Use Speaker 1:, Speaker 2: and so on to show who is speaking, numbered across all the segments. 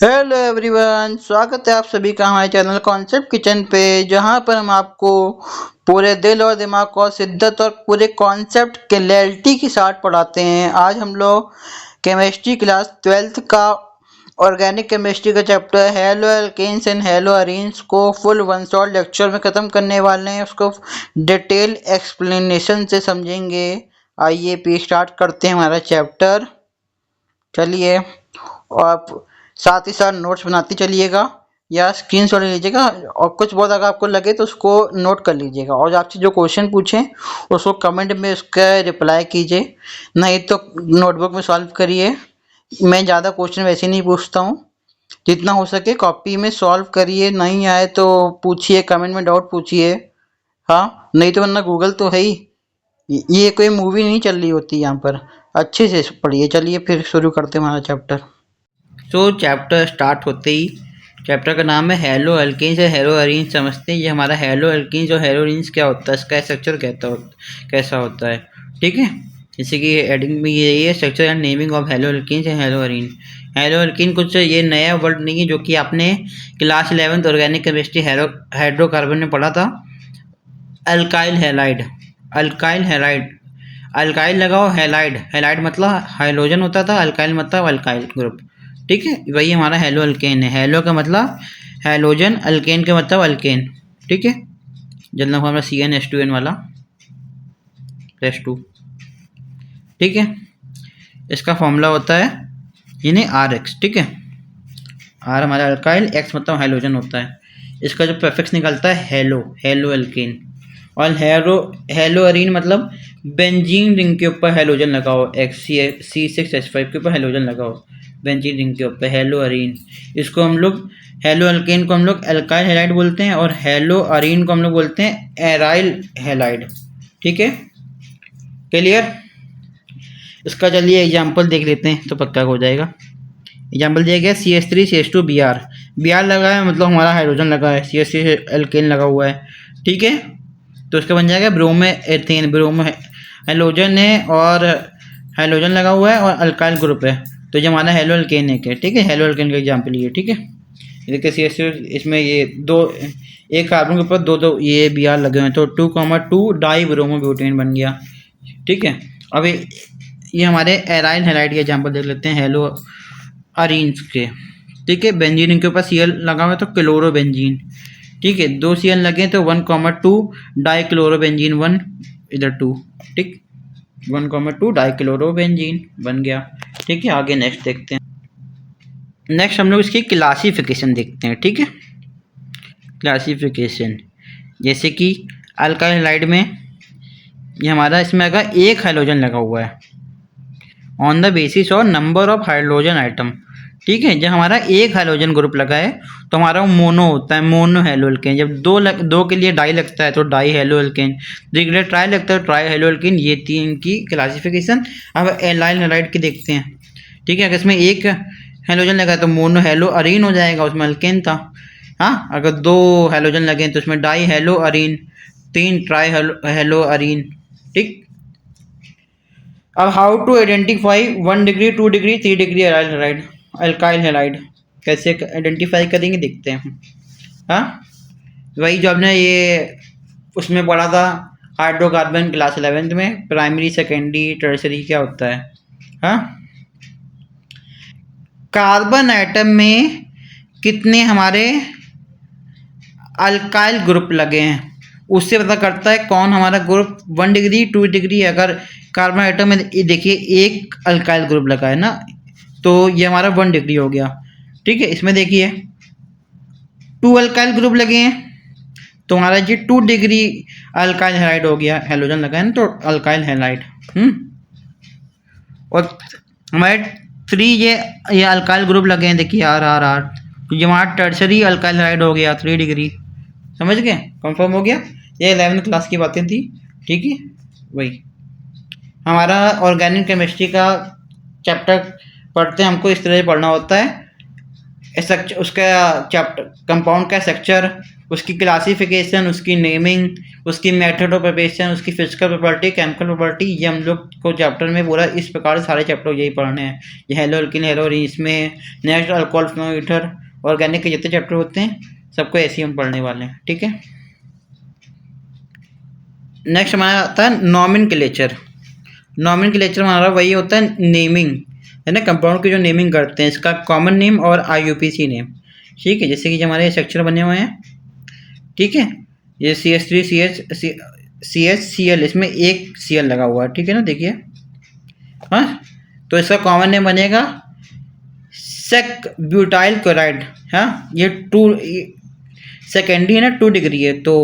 Speaker 1: Hello everyone, स्वागत है आप सभी का हमारे चैनल कॉन्सेप्ट किचन पे, जहां पर हम आपको पूरे दिल और दिमाग और शिद्दत और पूरे कॉन्सेप्ट क्लैरिटी के साथ पढ़ाते हैं। आज हम लोग केमिस्ट्री क्लास 12th का ऑर्गेनिक केमिस्ट्री का chapter haloalkanes and haloarenes को फुल वन शॉट लेक्चर में ख़त्म करने वाले हैं। उसको डिटेल एक्सप्लेनेशन से समझेंगे। आइए पे स्टार्ट करते हैं हमारा चैप्टर। चलिए, और आप साथ ही साथ नोट्स बनाते चलिएगा या स्क्रीनशॉट ले लीजिएगा, और कुछ बहुत अगर आपको लगे तो उसको नोट कर लीजिएगा, और आपसे जो क्वेश्चन पूछें उसको कमेंट में उसका रिप्लाई कीजिए, नहीं तो नोटबुक में सॉल्व करिए। मैं ज़्यादा क्वेश्चन वैसे नहीं पूछता हूँ, जितना हो सके कॉपी में सॉल्व करिए। नहीं आए तो पूछिए, कमेंट में डाउट पूछिए। हाँ, नहीं तो वरना गूगल तो है ही। ये कोई मूवी नहीं चल रही होती यहाँ पर। अच्छे से पढ़िए। चलिए फिर शुरू करते हैं हमारा चैप्टर। तो चैप्टर स्टार्ट होते ही चैप्टर का नाम है हेलो एल्केन्स या हेलो अरीन्स। समझते हैं ये हमारा हेलो एल्केन्स और हेलो अरीन्स क्या होता है, इसका स्ट्रक्चर कैसा होता है। ठीक है, जैसे कि हेडिंग में यही है, structure and naming of haloalkanes या हेलो अरीन। हेलो एल्कीन कुछ ये नया वर्ड नहीं है, जो कि आपने class 11th organic chemistry hydrocarbon में पढ़ा था। Alkyl halide, alkyl halide, alkyl लगाओ, हैलाइड, हैलाइड मतलब हाइड्रोजन होता था, अल्काइल मतलब अल्काइल ग्रुप। ठीक है, वही हमारा हेलो अल्केन है। हेलो का मतलब हाइड्रोजन, अल्केन का मतलब अल्केन। ठीक है, जल्द हमारा CnH2n वाला +2। ठीक है, इसका फॉर्मूला होता है यानी RX। ठीक है, R हमारा अल्काइल, X मतलब हाइड्रोजन होता है। इसका जो प्रीफिक्स निकलता है हेलो, हेलो अल्केन। और हेलो अरीन मतलब बेंजीन रिंग के ऊपर हेलोजन लगाओ, C6H5 के ऊपर हेलोजन लगाओ बेंजीन रिंग के ऊपर, हेलो अरीन। इसको हम लोग हेलो अल्केन को हम लोग एल्काइल हैलाइड बोलते हैं, और हेलो अरीन को हम लोग बोलते हैं एराइल हैलाइड। ठीक है, क्लियर। इसका चलिए एग्जाम्पल देख लेते हैं तो पक्का हो जाएगा। एग्जाम्पल दिया गया CH3CH2 Br लगा है, मतलब हमारा हाइड्रोजन लगा है, CH3 एल्केन लगा हुआ है। ठीक है, तो इसका बन जाएगा ब्रोमो एथेन। ब्रोमो हाइड्रोजन है और हाइड्रोजन लगा हुआ है और अल्काइल ग्रुप है, तो ये हमारा हेलो अल्केन है। ठीक है, हेलो अल्केन का एग्जाम्पल ये। ठीक है, देखिए इसमें ये दो, एक कार्बन के ऊपर दो ये Br लगे हुए हैं, तो 2,2 डाई ब्रोमो ब्यूटेन बन गया। ठीक है, अब ये हमारे एराइल हैलाइड के एग्जाम्पल देख लेते हैं हेलो अरीन्स के। ठीक है, बेंजीन के ऊपर Cl लगा हुआ है तो क्लोरोबेंजीन। ठीक है, 2 Cl लगे तो 1,2 डाई क्लोरोबेंजीन 1, इधर 2। ठीक, 1,2 डाई क्लोरोबेंजीन बन गया। ठीक है, आगे नेक्स्ट देखते हैं। नेक्स्ट हम लोग इसकी क्लासिफिकेशन देखते हैं। ठीक है, क्लासिफिकेशन जैसे कि अल्काइल हैलाइड में ये हमारा इसमें अगर एक हाइड्रोजन लगा हुआ है on the basis of number of hydrogen atom. ठीक है, जब हमारा एक हाइड्रोजन ग्रुप लगा है तो हमारा मोनो होता है, मोनो हेलो एल्केन। जब दो के लिए डाई लगता है तो डाई हेलो एल्केन, दो के लिए ट्राई लगता है ट्राई हेलो एल्केन। ये तीन की क्लासिफिकेशन। अब एलाइल हैलाइड की देखते हैं। ठीक है, अगर इसमें एक हाइड्रोजन लगा है तो मोनो हेलो अरीन हो जाएगा, उसमें अल्केन था। हाँ, अगर दो हाइड्रोजन लगे तो उसमें डाई हेलो अरीन, तीन ट्राई हेलो अरीन। ठीक, अब how to identify 1 degree 2 degree 3 degree alkyl halide कैसे आइडेंटिफाई करेंगे देखते हैं। हाँ, वही जो आपने ये उसमें पढ़ा था हाइड्रोकार्बन क्लास 11th में, प्राइमरी सेकेंडरी टर्सरी क्या होता है। हाँ, कार्बन आइटम में कितने हमारे अल्काइल ग्रुप लगे हैं उससे पता करता है कौन हमारा ग्रुप 1 डिग्री 2 डिग्री। अगर कार्बन आइटम में देखिए एक अल्काइल ग्रुप लगा है ना, तो ये हमारा 1 डिग्री हो गया। ठीक है, इसमें देखिए 2 अल्काइल ग्रुप लगे हैं तो हमारा ये 2 डिग्री अल्काइल हैलाइड हो गया, हेलोजन लगा है ना तो अल्काइल हैलाइड। और हमारे 3 ये अल्काइल ग्रुप लगे हैं, देखिए R तो ये हमारा टर्सरी अल्काइल हैलाइड हो गया 3 डिग्री। समझ गए, कंफर्म हो गया। ये 11th क्लास की बातें थी। ठीक है, वही हमारा ऑर्गेनिक केमिस्ट्री का चैप्टर पढ़ते हैं, हमको इस तरह से पढ़ना होता है। उसका चैप्टर कंपाउंड का स्ट्रक्चर, उसकी क्लासिफिकेशन, उसकी नेमिंग, उसकी मेथड ऑफ प्रिपरेशन, उसकी फिजिकल प्रॉपर्टी, केमिकल प्रॉपर्टी, ये हम लोग को चैप्टर में पूरा इस प्रकार सारे चैप्टर यही पढ़ने हैं। ये हेलो अल्किन, हेलो इसमें नेक्स्ट अल्कोहल फ्लोमीटर, ऑर्गेनिक के जितने चैप्टर होते हैं सबको ऐसे ही हम पढ़ने वाले हैं, ठीक है। नेक्स्ट हमारा आता है नॉमेनक्लेचर। नॉमेनक्लेचर हमारा वही होता है नेमिंग, है ना, कंपाउंड की जो नेमिंग करते हैं, इसका कॉमन नेम और IUPAC नेम, ठीक है। जैसे कि जो हमारे स्ट्रक्चर बने हुए हैं, ठीक है, ये CH3 CHCl, इसमें एक Cl लगा हुआ है, ठीक है ना, देखिए, हाँ, तो इसका कॉमन नेम बनेगा सेक ब्यूटाइल क्लोराइड। हाँ, ये 2 सेकेंडरी है ना, 2 डिग्री है, तो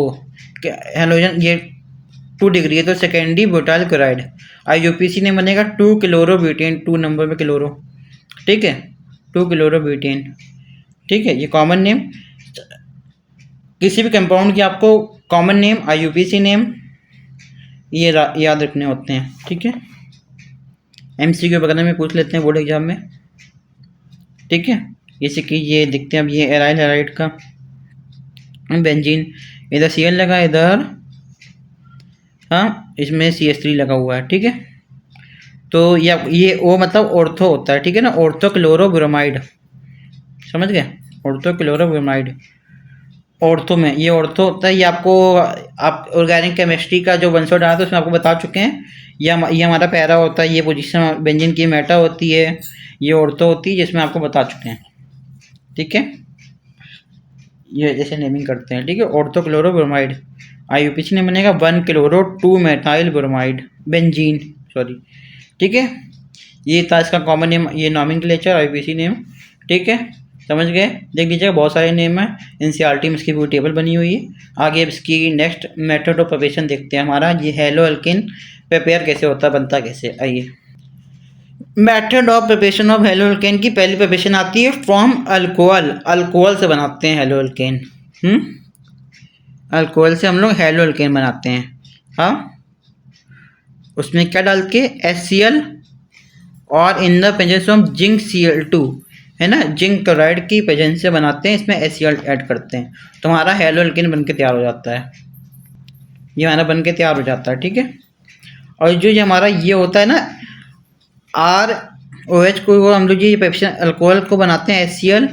Speaker 1: हेलोजन ये 2 डिग्री है, तो secondary butyl chloride. IUPAC name बनेगा 2 क्लोरोब्यूटेन, 2 नंबर में क्लोरो, ठीक है, 2 क्लोरोब्यूटेन, ठीक है। ये कॉमन नेम, किसी भी कंपाउंड की आपको कॉमन नेम, IUPAC नेम, ये याद रखने होते हैं, ठीक है। MCQ वगैरह में पूछ लेते हैं बोर्ड एग्जाम में, ठीक है। जैसे कि ये देखते हैं अब, ये एराइल हैलाइड का बेंजीन, इधर Cl लगा, इधर हाँ इसमें CH3 लगा हुआ है, ठीक है। तो ये O मतलब ऑर्थो होता है, ठीक है ना, ऑर्थो क्लोरोब्रोमाइड, समझ गए, ऑर्थो क्लोरोब्रोमाइड, ऑर्थो में ये ऑर्थो होता है। ये आपको आप ऑर्गेनिक केमिस्ट्री का जो 100 डाला था उसमें आपको बता चुके हैं। ये हमारा पैरा होता है, ये पोजीशन बेंजीन की मेटा होती है, ये ऑर्थो होती है, जिसमें आपको बता चुके हैं, ठीक है। ये जैसे नेमिंग करते हैं, ठीक है। ऑर्थो क्लोरोब्रोमाइड, IUPAC ने बनेगा 1 chloro 2 methyl bromide benzene, sorry, ठीक है। ये था इसका कॉमन नेम, ये नॉमेनक्लेचर IUPAC नेम, ठीक है, समझ गए। देख लीजिएगा बहुत सारे नेम है, NCERT में इसकी पूरी टेबल बनी हुई है। आगे इसकी नेक्स्ट मेथड ऑफ प्रिपरेशन देखते हैं हमारा, ये हेलो अल्किन प्रिपेयर कैसे होता है, बनता कैसे, आइए। Method of preparation of hello alkane की पहली प्रिपरेशन आती है फ्रॉम अल्कोहल, अल्कोहल से बनाते हैं हेलो अल्केन, अल्कोहल से हम लोग हेलो अल्केन बनाते हैं। हाँ, उसमें क्या डाल के HCl और इन the presence of zinc Cl2, है ना, जिंक क्लोराइड की प्रेजेंस से बनाते हैं, इसमें HCl ऐड करते हैं, तो हमारा हेलो अल्केन बन के तैयार हो जाता है, ये हमारा बन के तैयार हो जाता है, ठीक है। और जो ये हमारा ये होता है ना ROH को, वो हम लोग ये प्रिपरेशन अल्कोहल को बनाते हैं HCl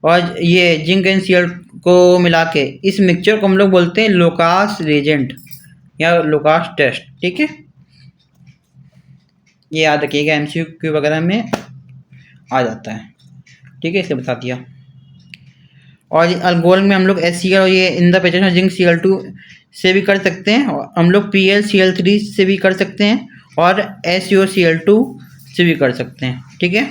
Speaker 1: और ये जिंक एंड Cl को मिला के, इस मिक्सचर को हम लोग बोलते हैं लोकास रिएजेंट या लोकास टेस्ट, ठीक है। ये याद रखिएगा, MCQ वगैरह में आ जाता है, ठीक है, इसे बता दिया। और अल्कोहल में हम लोग HCl और ये इन the presence of zinc Cl2 से भी कर सकते हैं, और हम लोग PlCl3 से भी कर सकते हैं, और SiOCl2 से भी कर सकते हैं, ठीक है।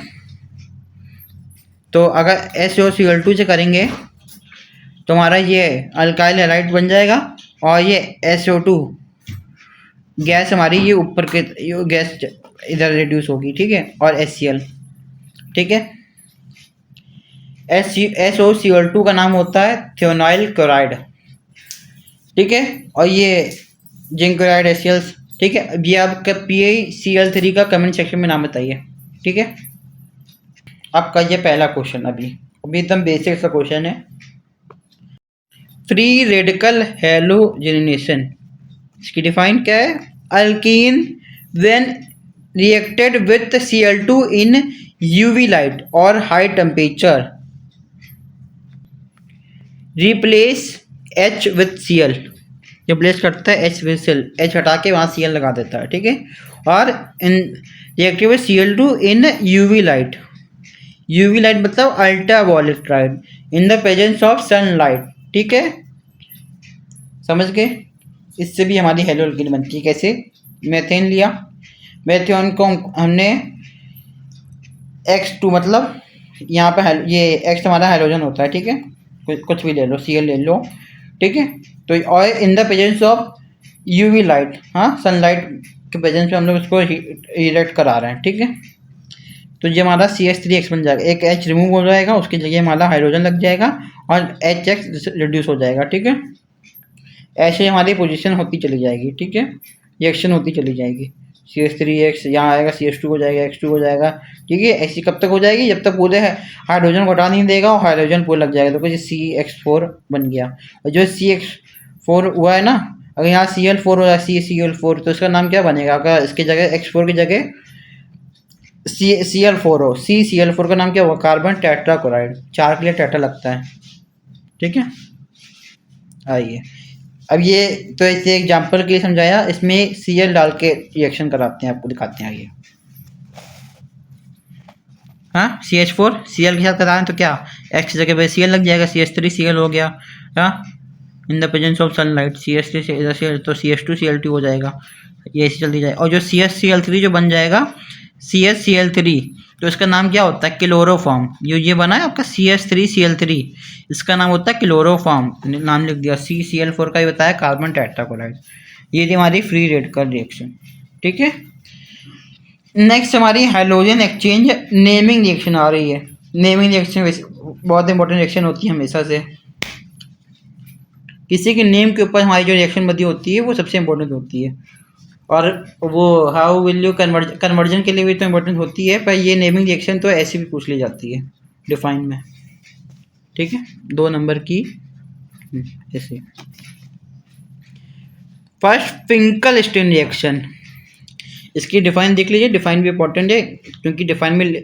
Speaker 1: तो अगर SiOCl2 से करेंगे तो हमारा ये अल्काइल हैलाइड बन जाएगा, और ये SO2 गैस हमारी ये ऊपर के गैस इधर रिड्यूस होगी, ठीक है, और HCl, ठीक है। SOCl2 का नाम होता है थियोनाइल क्लोराइड, ठीक है, और ये जिंक क्लोराइड HCl, ठीक है। अब ये आपका PaCl3 का कमेंट सेक्शन में नाम बताइए, ठीक है। आपका ये पहला क्वेश्चन अभी एकदम बेसिक सा क्वेश्चन है, फ्री रेडिकल हैलोजेनेशन, इसकी डिफाइन क्या है, alkene when reacted with Cl2 in UV light और high temperature replace H with Cl, replace करता है H विथ Cl, H हटा के वहाँ Cl लगा देता है, ठीक है। और इन reactive with Cl2 in UV light, UV light मतलब ultra violet light, in the presence of sunlight, ठीक है, समझ गए। इससे भी हमारी हेलो अल्कीन बनती है, कैसे, मेथेन लिया, मेथेन को हमने X2 मतलब यहाँ पे ये X हमारा हाइड्रोजन होता है, ठीक है, कुछ भी ले लो, Cl ले लो, ठीक है। तो और इन the presence of UV light, हाँ, सनलाइट के प्रेजेंस में हम लोग इसको रिएक्ट करा रहे हैं, ठीक है। तो ये हमारा CH3X बन जाएगा, एक H रिमूव हो जाएगा, उसकी जगह हमारा हाइड्रोजन लग जाएगा और HX रिड्यूस हो जाएगा, ठीक है। ऐसे हमारी पोजीशन होती चली जाएगी, ठीक है, रिएक्शन होती चली जाएगी, CH3X, यहाँ आएगा CH2 हो जाएगा, X2 हो जाएगा। ठीक है, ऐसी कब तक हो जाएगी? जब तक पूरे हाइड्रोजन को हटा नहीं देगा और हाइड्रोजन पूरा लग जाएगा, तो कुछ CH4 बन गया। और जो CH4 हुआ है ना, अगर यहाँ Cl4 हो जाए, CCl4, तो इसका नाम क्या बनेगा? अगर इसकी जगह X4 की जगह Cl4 हो, CCl4 का नाम क्या हुआ? Carbon tetrachloride. 4 के लिए टेट्रा लगता है। ठीक है, आइए अब ये तो ऐसे एग्जाम्पल के लिए समझाया, इसमें Cl डाल के रिएक्शन कराते हैं, आपको दिखाते हैं आगे। हाँ, CH4 Cl के साथ करा रहे हैं तो क्या X की जगह पे Cl लग जाएगा, CH3 Cl हो गया। हाँ, इन the presence of sunlight CH3 Cl तो CH2 Cl2 हो जाएगा, ये ऐसे जल्दी जाएगा। और जो CH जो बन जाएगा CH तो इसका नाम क्या होता है? क्लोरोफॉर्म। ये बना है आपका CH3Cl3, इसका नाम होता है क्लोरोफॉर्म, नाम लिख दिया। CCl4 का ही बताया, कार्बन टेट्राक्लोराइड। ये थी हमारी फ्री रेडिकल रिएक्शन। ठीक है, नेक्स्ट हमारी हाइड्रोजन एक्सचेंज नेमिंग रिएक्शन आ रही है। नेमिंग रिएक्शन बहुत इंपॉर्टेंट रिएक्शन होती है हमेशा से। किसी के नेम के ऊपर हमारी जो रिएक्शन बदी होती है वो सबसे इंपॉर्टेंट होती है, और वो हाउ विल यू कन्वर्जन के लिए भी तो इम्पोर्टेंट होती है, पर ये नेमिंग रिएक्शन तो ऐसी भी पूछ ली जाती है डिफाइन में। ठीक है, 2 नंबर की ऐसे। फर्स्ट फिंकल स्टीन रिएक्शन, इसकी डिफाइन देख लीजिए। डिफाइन भी इंपॉर्टेंट है, क्योंकि डिफाइन में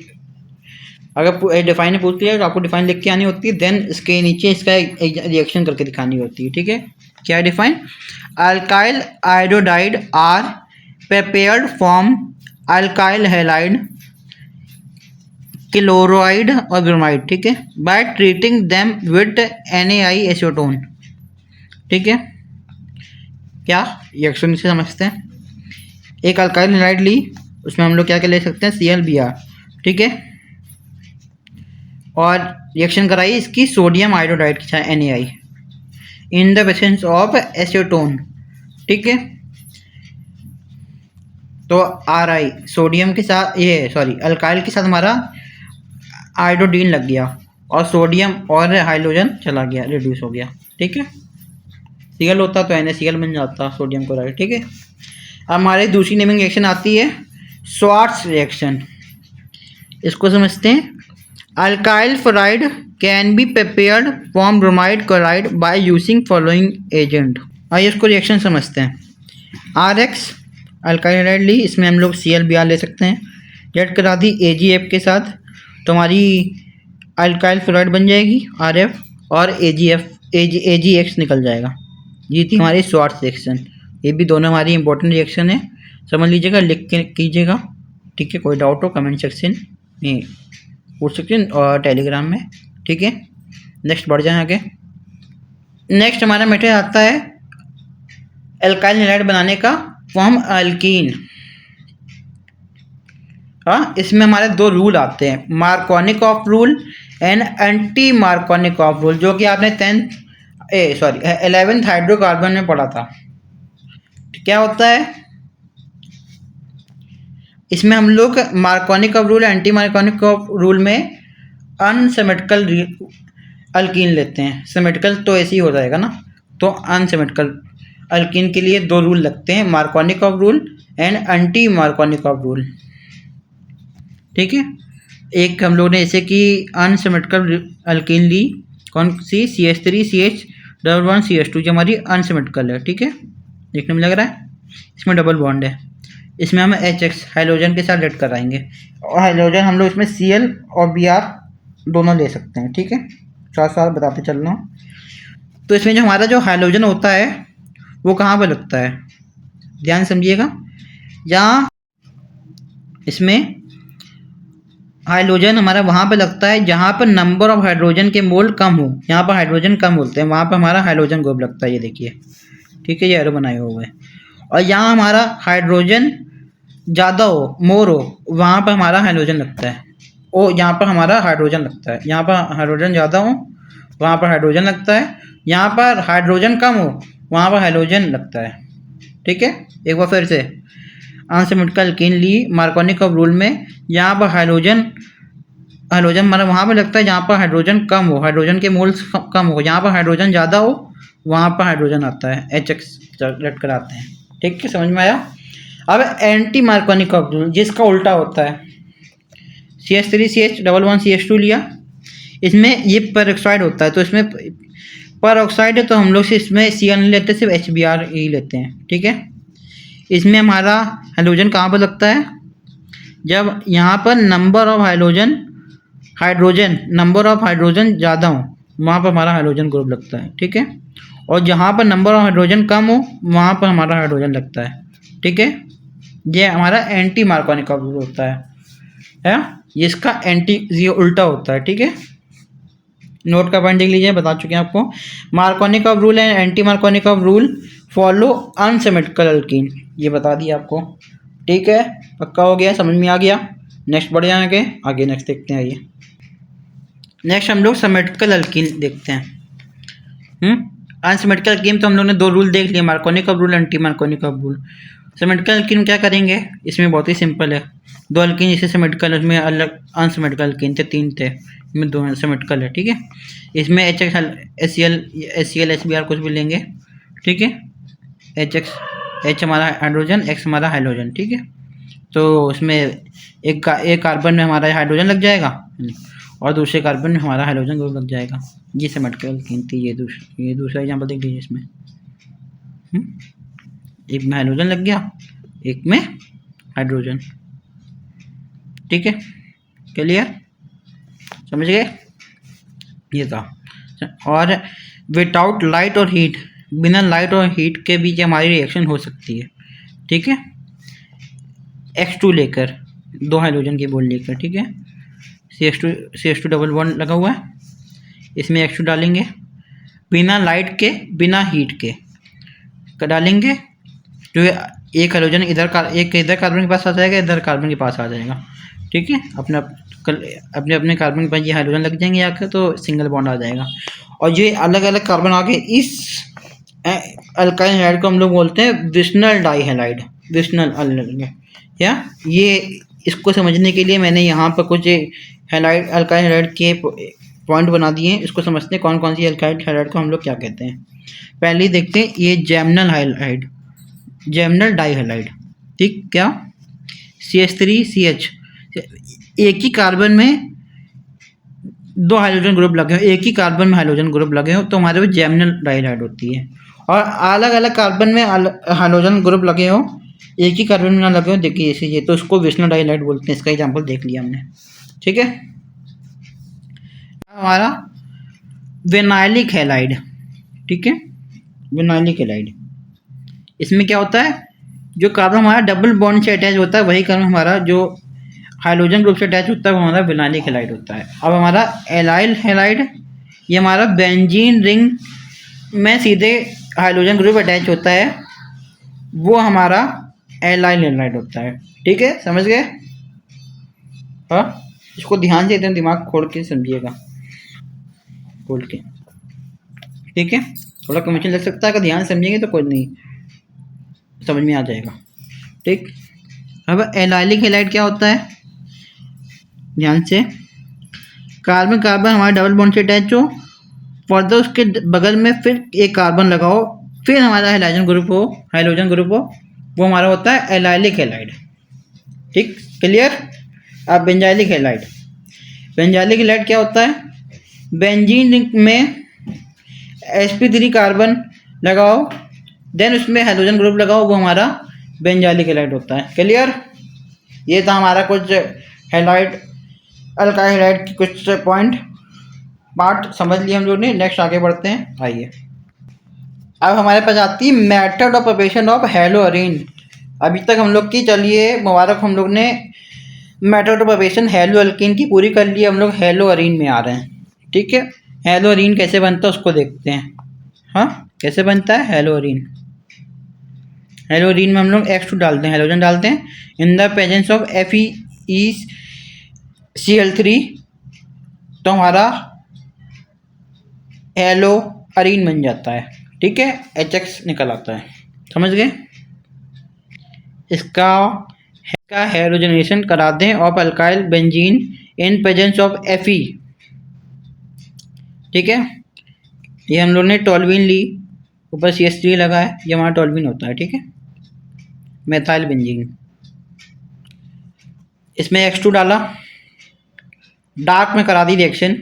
Speaker 1: अगर डिफाइन में पूछ लिया तो आपको डिफाइन लिख के आनी होती है, देन इसके नीचे इसका रिएक्शन करके दिखानी होती है। ठीक है, क्या है define? Alkyl iodide are prepared from alkyl halide, chloride और ब्रोमाइड। ठीक है, by treating them with NaI acetone. ठीक है, क्या रिएक्शन से समझते हैं। एक अल्काइल हैलाइड ली, उसमें हम लोग क्या क्या ले सकते हैं? ClBr। ठीक है, और रिएक्शन कराई इसकी सोडियम आयोडाइड के साथ NaI in the presence of acetone. ठीक है, तो Ri सोडियम के साथ, ये सॉरी अल्काइल के साथ हमारा आयोडीन लग गया, और सोडियम और हाइड्रोजन चला गया, रिड्यूस हो गया। ठीक है, Cl होता तो NaCl बन जाता, सोडियम क्लोराइड। ठीक है, अब हमारी दूसरी नेमिंग रिएक्शन आती है स्वार्ट्स रिएक्शन। इसको समझते हैं। Alkyl fluoride can be prepared from bromide chloride by using following agent. आइए इसको रिएक्शन समझते हैं। RX अल्काइल हैलाइड ली, इसमें हम लोग ClBr ले सकते हैं, ऐड करा दी AgF के साथ, तो हमारी अल्काइल फ्लोराइड बन जाएगी RF, और AgX निकल जाएगा। ये थी हमारी स्वार्ट्स रिएक्शन। ये भी दोनों हमारी इंपॉर्टेंट रिएक्शन है, समझ लीजिएगा, लिख के कीजिएगा। ठीक है, कोई डाउट हो कमेंट सेक्शन में पूछ सकते हैं और टेलीग्राम में। ठीक है, नेक्स्ट बढ़ जाए आगे। नेक्स्ट हमारा मेथड आता है अल्काइल हैलाइड बनाने का, फॉर्म अल्कीन। हाँ, इसमें हमारे 2 रूल आते हैं, Markovnikov rule and anti Markovnikov rule, जो कि आपने 11th हाइड्रोकार्बन में पढ़ा था। क्या होता है इसमें? हम लोग Markovnikov rule, anti Markovnikov rule में अनसिमेट्रिकल अल्कीन लेते हैं। सिमेट्रिकल तो ऐसे ही हो जाएगा ना, तो अनसिमेट्रिकल अल्कीन के लिए 2 रूल लगते हैं, Markovnikov rule and anti Markovnikov rule. ठीक है, एक हम लोग ने ऐसे कि अनसिमेट्रिकल अल्कीन ली, कौन सी? CH3CH11CH2 जो हमारी अनसिमेट्रिकल है। ठीक है, देखने में लग रहा है, इसमें डबल बॉन्ड है, इसमें हम HX हाइड्रोजन के साथ ऐड कराएंगे, और हाइड्रोजन हम लोग इसमें Cl और Br दोनों ले सकते हैं। ठीक है, साथ साथ बताते चल रहा हूँ। तो इसमें जो हमारा जो हाइड्रोजन होता है वो कहाँ पर लगता है, ध्यान समझिएगा। यहाँ इसमें हाइड्रोजन हमारा वहाँ पे लगता है जहाँ पर नंबर ऑफ हाइड्रोजन के मोल कम हो, यहाँ पर हाइड्रोजन कम बोलते हैं, वहाँ पर हमारा हाइड्रोजन ग्रुप लगता है, ये देखिए। ठीक है, ये एरो बनाए हुए हैं। और यहाँ हमारा हाइड्रोजन ज़्यादा हो, मोर हो, वहाँ पर हमारा हाइड्रोजन लगता है। यहाँ पर हमारा हाइड्रोजन लगता है, यहाँ पर हाइड्रोजन ज़्यादा हो वहाँ पर हाइड्रोजन लगता है, यहाँ पर हाइड्रोजन कम हो वहाँ पर हाइड्रोजन लगता है। ठीक है, एक बार फिर से अनसिमेट्रिकल अल्कीन ली मार्कोनिकॉफ रूल में, यहाँ पर हाइड्रोजन हमारा वहाँ पर लगता है जहाँ पर हाइड्रोजन कम हो, हाइड्रोजन के मोल्स कम हो, यहाँ पर हाइड्रोजन ज़्यादा हो वहाँ पर हाइड्रोजन आता है, HX लेट कराते हैं। ठीक है, समझ में आया। अब एंटी मार्कोनिकॉफ रूल जिसका उल्टा होता है, CH3CH11CH2 लिया, इसमें ये पेरोक्साइड होता है, तो इसमें पेरोक्साइड है तो हम लोग से इसमें Cl नहीं लेते, सिर्फ HBr ही लेते हैं, ठीक है। इसमें हमारा हाइड्रोजन कहाँ पर लगता है, जब यहाँ पर नंबर ऑफ हाइड्रोजन ज़्यादा हो वहाँ पर हमारा हाइड्रोजन ग्रुप लगता है, ठीक है। और जहाँ पर नंबर ऑफ हाइड्रोजन कम हो वहाँ पर हमारा हाइड्रोजन लगता है, ठीक है। ये हमारा एंटी मार्कोनिकॉफ रूल होता है, इसका ये उल्टा होता है, ठीक है। नोट का पॉइंट देख लीजिए, बता चुके हैं आपको। Markovnikov rule and anti Markovnikov rule follow unsymmetrical alkyne, ये बता दिया आपको, ठीक है। पक्का हो गया, समझ में आ गया। नेक्स्ट बढ़ जाएंगे आगे, नेक्स्ट देखते हैं। आइए नेक्स्ट हम लोग सिमेट्रिकल अल्कीन देखते हैं। अनसिमेट्रिकल अल्कीन तो हम लोग ने दो रूल देख लिए, Markovnikov rule, anti Markovnikov rule. Symmetrical alkyne क्या करेंगे, इसमें बहुत ही सिंपल है। दो अल्कीन इसे सिमेट्रिकल, उसमें अलग अनसिमेट्रिकल अल्कीन थे, 3 थे, इसमें 2 सिमेट्रिकल है, ठीक है। इसमें HCl HBr कुछ भी लेंगे, ठीक है। H हमारा हाइड्रोजन, X हमारा हाइड्रोजन, ठीक है। तो उसमें एक कार्बन में हमारा हाइड्रोजन लग जाएगा और दूसरे कार्बन में हमारा हाइड्रोजन ग्रुप लग जाएगा। ये सिमेट्रिकल अल्कीन थी। ये दूसरा एग्जाम्पल देख लीजिए। इसमें एक में हाइड्रोजन लग गया, एक में हाइड्रोजन, ठीक है। क्लियर, समझ गए, ये था। और विदाउट लाइट और हीट, बिना लाइट और हीट के बीच हमारी रिएक्शन हो सकती है, ठीक है। X2 लेकर, 2 हाइड्रोजन की बॉन्ड लेकर, ठीक है। CH2 डबल बॉन्ड लगा हुआ है, इसमें X2 डालेंगे, बिना लाइट के बिना हीट के डालेंगे, जो एक हाइड्रोजन इधर कार्बन के पास आ जाएगा, इधर कार्बन के पास आ जाएगा, ठीक है। अपने कार्बन के पास ये हाइड्रोजन लग जाएंगे आकर, तो सिंगल बॉन्ड आ जाएगा। और ये अलग अलग कार्बन आके इस अल्काइल हैलाइड को हम लोग बोलते हैं विशनल डाइहैलाइड, या ये इसको समझने के लिए मैंने यहाँ पर कुछ अल्काइल हैलाइड के पॉइंट बना दिए हैं। इसको समझते हैं कौन कौन सी अल्काइल हैलाइड को हम लोग क्या कहते हैं। पहले देखते हैं ये जैमनल डाइहैलाइड, ठीक। क्या, CH3CH, एक ही कार्बन में 2 हाइड्रोजन ग्रुप लगे हो, एक ही कार्बन में हाइड्रोजन ग्रुप लगे हो तो हमारे वो जैमनल डाइहैलाइड होती है। और अलग अलग कार्बन में हाइड्रोजन ग्रुप लगे हो, एक ही कार्बन में ना लगे हो, देखिए ऐसे ये, तो उसको विशनल डाइहैलाइड बोलते हैं। इसका एग्जांपल देख लिया हमने, ठीक है। हमारा विनाइलिक हैलाइड, ठीक है, विनाइलिक हैलाइड, इसमें क्या होता है, जो कार्बन हमारा डबल बॉन्ड से अटैच होता है वही कार्बन हमारा जो हाइड्रोजन ग्रुप से अटैच होता है वो हमारा विनाइलिक हैलाइड होता है। अब हमारा एलाइल हैलाइड, ये हमारा बेंजीन रिंग में सीधे हाइड्रोजन ग्रुप अटैच होता है, वो हमारा एलाइल हैलाइड होता है, ठीक है। समझ गए, हाँ। इसको ध्यान से एकदम दिमाग खोल के समझिएगा, खोल के, ठीक है। थोड़ा कमीशन लग सकता है, अगर ध्यान समझेंगे तो कोई नहीं, समझ में आ जाएगा, ठीक। अब एलाइलिक हैलाइड क्या होता है, ध्यान से, कार्बन हमारे डबल बॉन्ड से अटैच हो, फर्दर उसके बगल में फिर एक कार्बन लगाओ, फिर हमारा हाइड्रोजन ग्रुप हो, वो हमारा होता है एलाइलिक हैलाइड, ठीक। क्लियर। अब बेंजाइलिक हैलाइड क्या होता है, बेंजीन रिंग में sp3 कार्बन लगाओ, देन उसमें हाइड्रोजन ग्रुप लगाओ, वो हमारा बेंजाइलिक हैलाइड होता है। क्लियर, ये था हमारा कुछ हैलाइड, अल्काइल हैलाइड की कुछ पार्ट समझ लिए हम लोग ने। नेक्स्ट आगे बढ़ते हैं, आइए। अब हमारे पास आती है मेथड ऑफ प्रिपरेशन ऑफ हेलोअरीन। अभी तक हम लोग की, चलिए मुबारक, हम लोग ने method of preparation hello alkyne की पूरी कर ली। हम लोग हेलोअरीन में आ रहे हैं, ठीक है। हेलोअरीन कैसे बनता है उसको देखते हैं, हाँ। कैसे बनता है हेलोअरीन में हम लोग X2 डालते हैं, हाइड्रोजन डालते हैं, इन द प्रेजेंस ऑफ FeCl3, तो हमारा हेलोअरीन बन जाता है, ठीक है। HX निकल आता है, समझ गए। इसका हेलोजनेशन करा दें of alkyl benzene in presence of Fe, ठीक है। ये हम लोग ने टॉल्यूइन ली, ऊपर CH3 लगा है, ये हमारा टॉल्यूइन होता है, ठीक है। Methyl benzene. इसमें X2 डाला, डार्क में करा दी रिएक्शन,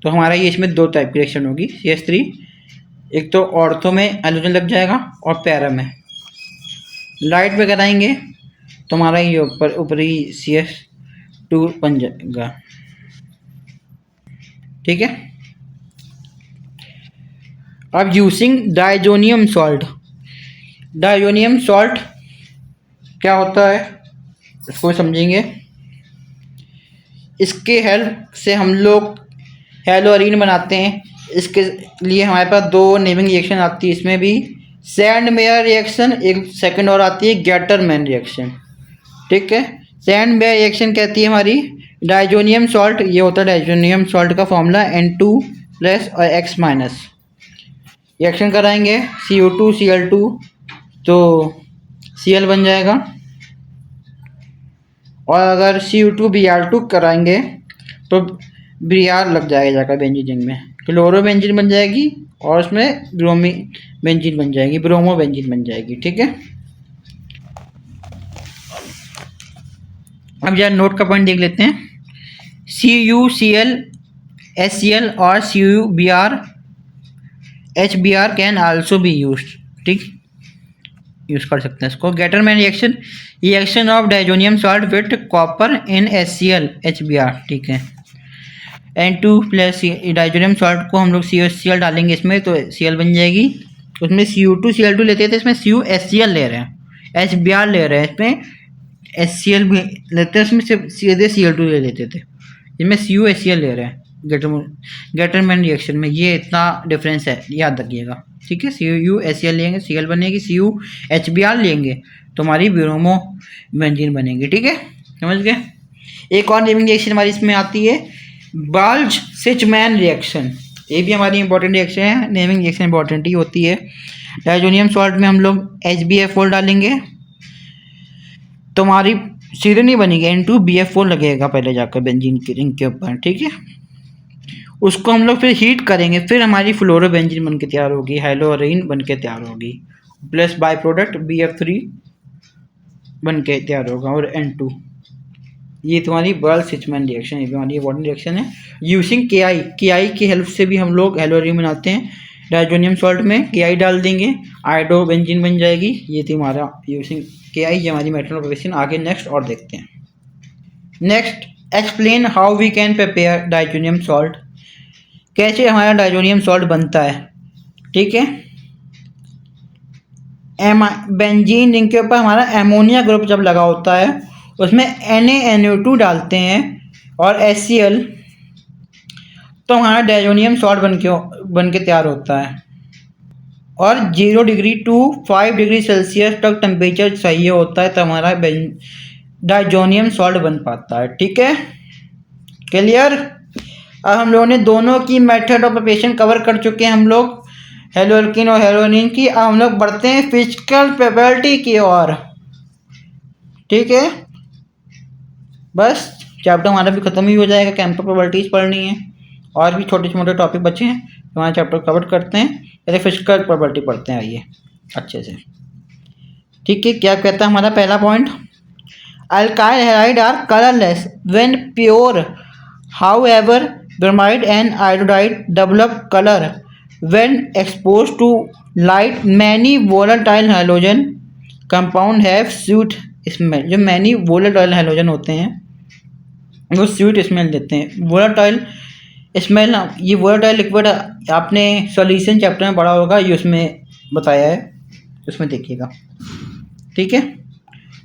Speaker 1: तो हमारा ये इसमें दो टाइप की रिएक्शन होगी CH3। एक तो ऑर्थो में हाइड्रोजन लग जाएगा और पैरा में। लाइट में कराएंगे तो हमारा ये ऊपरी CH2 बन जाएगा। ठीक है। अब using diazonium salt. Diazonium salt क्या होता है इसको समझेंगे। इसके हेल्प से हम लोग हेलोअरीन बनाते हैं। इसके लिए हमारे पास दो नेमिंग रिएक्शन आती है इसमें भी, सैंडमेयर रिएक्शन, एक सेकंड और आती है गैटरमैन रिएक्शन। ठीक है। सैंडमेयर रिएक्शन कहती है हमारी डाइजोनियम सॉल्ट, ये होता है डाइजोनियम सॉल्ट का फॉर्मूला N2+ और X-। रिएक्शन कराएंगे CO2 Cl2 तो Cl बन जाएगा, और अगर CO2 Br2 कराएंगे तो Br लग जाएगा जाकर बेंजीन में, क्लोरो बेंजीन बन जाएगी और उसमें ब्रोमी बेंजीन बन जाएगी, ब्रोमो बेंजीन बन जाएगी। ठीक है। अब यार नोट का पॉइंट देख लेते हैं। CuCl HCl और CuBr HBr can also be used. ठीक, यूज कर सकते हैं इसको। Gattermann reaction, reaction of diazonium salt with copper in HCl HBr। ठीक है। N2+ डाइजोनियम सॉल्ट को हम लोग CuHCl डालेंगे इसमें तो Cl बन जाएगी। उसमें CO2 Cl2 लेते थे, इसमें CuHCl ले रहे हैं, HBr ले रहे हैं, इसमें HCl भी लेते हैं, इसमें सीधे Cl2 ले लेते थे, इसमें CuHCl ले रहे हैं गैटरमैन रिएक्शन में। ये इतना डिफरेंस है, याद रखिएगा। ठीक है। CuHCl लेंगे Cl बनेगी, CuHBr लेंगे तो हमारी ब्रोमो बेंजीन बनेगी। ठीक है, समझ गए। एक और नेमिंग रिएक्शन हमारी इसमें आती है बाल्ज-सिचमैन रिएक्शन। ये भी हमारी इंपॉर्टेंट रिएक्शन है, नेमिंग रिएक्शन इंपॉर्टेंट ही होती है। डाइजोनियम सॉल्ट में हम लोग HbF4 डालेंगे तो हमारी सीधे नहीं बनेगी, N2BF4 लगेगा पहले जाकर बेंजीन की रिंग के ऊपर। ठीक है। उसको हम लोग फिर हीट करेंगे, फिर हमारी फ्लोरो बेंजीन बन के तैयार होगी, हेलोअरीन बन के तैयार होगी, प्लस बाई प्रोडक्ट BF3 बन के तैयार होगा और N2। ये तुम्हारी बाल्ज-सिचमैन रिएक्शन, ये हमारी इंपॉर्टेंट रिएक्शन है। यूजिंग KI की हेल्प से भी हम लोग हेलोअरीन बनाते हैं। डाइजोनियम सॉल्ट में KI डाल देंगे, आयोडो बेंजीन बन जाएगी। ये थी हमारा यूजिंग KI, ये हमारी मेथड ऑफ रिएक्शन। आगे नेक्स्ट और देखते हैं। Next, explain how we can prepare diazonium salt. कैसे हमारा डाइजोनियम सॉल्ट बनता है। ठीक है। बेंजीन रिंग के ऊपर हमारा एमोनिया ग्रुप जब लगा होता है उसमें NaNO2 डालते हैं और HCl, तो हमारा डाइजोनियम सॉल्ट बन के तैयार होता है। और 0 डिग्री टू 5 डिग्री सेल्सियस तक टेम्परेचर चाहिए होता है तो हमारा डाइजोनियम सॉल्ट बन पाता है। ठीक है, क्लियर। अब हम लोगों ने दोनों की मेथड ऑफ प्रिपरेशन कवर कर चुके हैं हम लोग, हेलोअल्कीन और हेलोअरीन की। अब हम लोग बढ़ते हैं फिजिकल प्रोपर्टी की ओर। ठीक है, बस चैप्टर हमारा भी ख़त्म ही हो जाएगा। केमिकल प्रोपर्टीज पढ़नी है और भी छोटे छोटे टॉपिक बचे हैं तो हमारे चैप्टर कवर करते हैं। पहले फिजिकल प्रॉपर्टी पढ़ते हैं, आइए अच्छे से। ठीक है, क्या कहता है हमारा पहला point, alkyl halide are colourless when pure, however bromide and iodide develop colour when exposed to light. Many volatile halogen compound have sweet smell. जो मैनी वोलेटाइल हैलोजन होते हैं वो स्वीट स्मेल देते हैं। वोलेटाइल स्मेल, ये volatile liquid आपने solution chapter में पढ़ा होगा, ये उसमें बताया है, उसमें देखिएगा। ठीक है,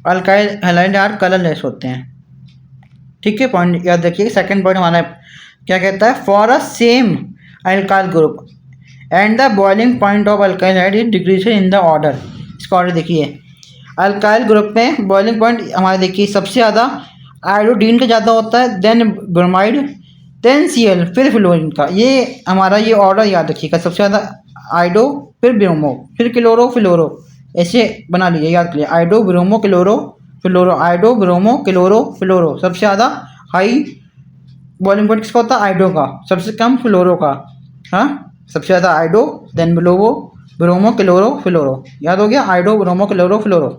Speaker 1: अल्काइल हैलाइड आर कलरलेस होते हैं। ठीक है, पॉइंट याद रखिए। सेकंड पॉइंट हमारा क्या कहता है, for a same alkyl group and the boiling point of alkyl hide is decrease in the order. इसका ऑर्डर देखिए, अल्काइल ग्रुप में बॉइलिंग पॉइंट हमारे देखिए सबसे ज़्यादा आयोडीन का ज़्यादा होता है, देन ब्रोमाइड, देन Cl, फिर फ्लोरीन का। ये हमारा ये ऑर्डर याद रखिएगा, सबसे ज़्यादा आयोडो, फिर ब्रोमो, फिर क्लोरो, फ्लोरो, ऐसे बना लीजिए, याद करिए। आयोडो ब्रोमो क्लोरो फ्लोरो, आयोडो ब्रोमो क्लोरो फ्लोरो। सबसे ज़्यादा हाई बॉइलिंग पॉइंट किसका होता है, आयोडो का, सबसे कम फ्लोरो का। हाँ, सबसे ज़्यादा iodo, then bromo, bromo chloro fluoro, याद हो गया, आयोडो ब्रोमो क्लोरो फ्लोरो,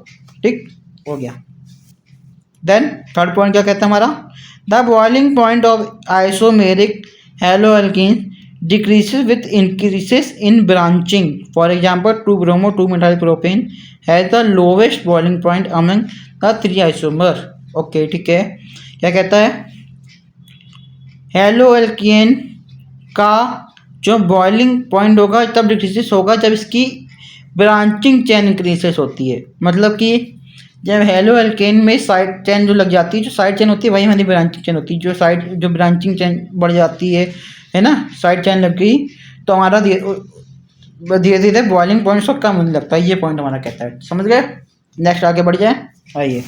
Speaker 1: ठीक हो गया। देन थर्ड पॉइंट क्या कहता है हमारा, the boiling point of isomeric hello alkene decreases with increases in branching. For example, 2-bromo 2-methyl propane has the lowest boiling point among the 3 isomer. Okay ठीक है, क्या कहता है, हेलो एल्केन का जो बॉइलिंग पॉइंट होगा तब डिक्रीजेस होगा जब इसकी ब्रांचिंग चेन इंक्रीजेस होती है। मतलब कि जब हेलो एल्केन में साइड चेन जो लग जाती है, जो साइड चेन होती है वही हमारी ब्रांचिंग चेन होती है। जो ब्रांचिंग चेन बढ़ जाती है ना, साइड चेन लग गई तो हमारा धीरे धीरे बॉइलिंग पॉइंट सब कम होने लगता है। ये पॉइंट हमारा कहता है, समझ गए। नेक्स्ट आगे बढ़ जाए, आइए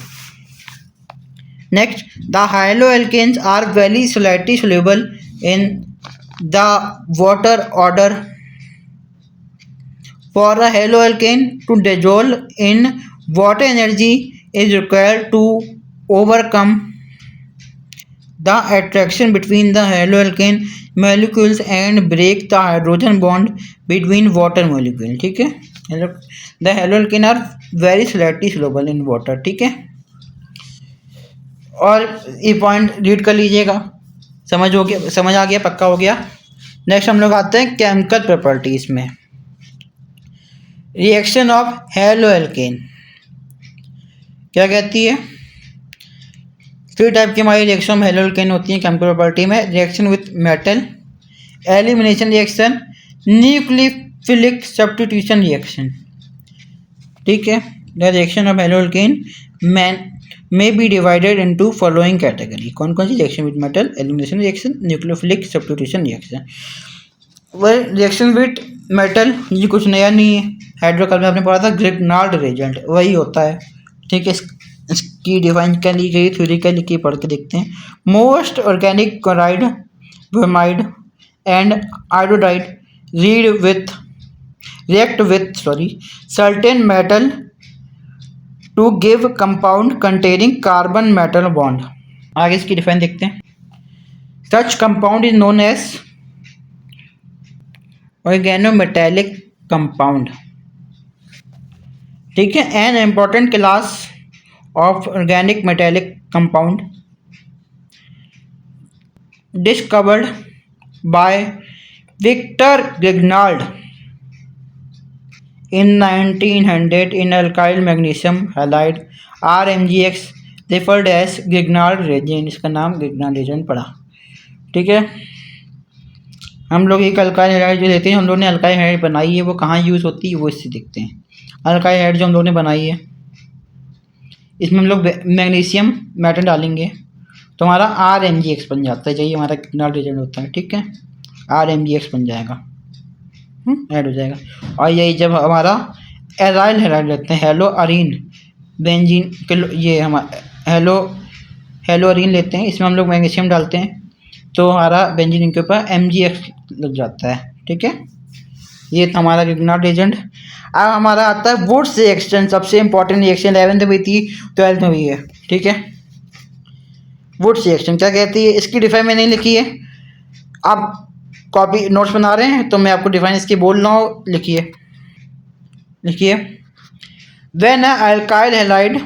Speaker 1: next, the haloalkanes are very slightly soluble in the water order. For a haloalkane to dissolve in water energy is required to overcome the attraction between the haloalkane molecules and break the hydrogen bond between water molecules, ठीक है। the haloalkane are very slightly soluble in water, ठीक है। और ये point read कर लीजिएगा, समझ आ गया, पक्का हो गया। नेक्स्ट हम लोग आते हैं केमिकल प्रॉपर्टीज में। रिएक्शन ऑफ हेलोएल्केन क्या कहती है, 3 टाइप की हमारी रिएक्शन हेलोएल्केन होती है केमिकल प्रॉपर्टी में। Reaction with metal, elimination reaction, nucleophilic substitution reaction, ठीक है। The reaction of haloalkane may be divided into following category। कौन कौन सी reaction with metal, elimination reaction, nucleophilic substitution reaction. वह रिएक्शन विथ मेटल ये कुछ नया नहीं है, हाइड्रोकार्बन आपने पढ़ा था, ग्रिग्नार्ड रिएजेंट वही होता है, ठीक है। इसकी डिफाइन क्या ली गई, थ्योरी क्या लिखी, पढ़ के देखते हैं। Most organic chloride, bromide and iodide react with certain metal to give compound containing carbon metal bond। आगे इसकी डिफाइन देखते हैं। Such compound is known as organometallic compound, ठीक है। An important class of organic metallic compound discovered by Victor Grignard in 1900 in alkyl magnesium halide RMGX referred as Grignard reagent। इसका नाम Grignard reagent पड़ा, ठीक है। हम लोग एक अल्काइल हाइड्राइड जो लेते हैं, हम लोग ने अल्काइल हाइड्राइड बनाई है, वो कहाँ यूज़ होती है वो इससे देखते हैं। अल्काइल हाइड्राइड जो हम लोग ने बनाई है, इसमें हम लोग मैग्नीशियम मेटल डालेंगे तो हमारा RMGX बन जाता है, यही हमारा Grignard reagent होता है, ठीक है। RMGX बन जाएगा, ऐड हो जाएगा। और यही जब हमारा एराइल हाइड्राइड लेते हैं, हेलो अरीन बेंजीन के, ये हमारा हेलो अरीन लेते हैं, इसमें हम लोग मैग्नीशियम डालते हैं तो हमारा बेंजीन के ऊपर MgX लग जाता है, ठीक है। ये था हमारा Grignard reagent। अब हमारा आता है वुड्स रिएक्शन, सबसे इंपॉर्टेंट रिएक्शन 11th में थी, 12th में भी है, ठीक है। वुड्स रिएक्शन क्या कहती है, इसकी डिफाइन मैंने लिखी है, आप कॉपी नोट्स बना रहे हैं तो मैं आपको डिफाइन इसकी बोल रहा हूँ, लिखिए। When alkyl halide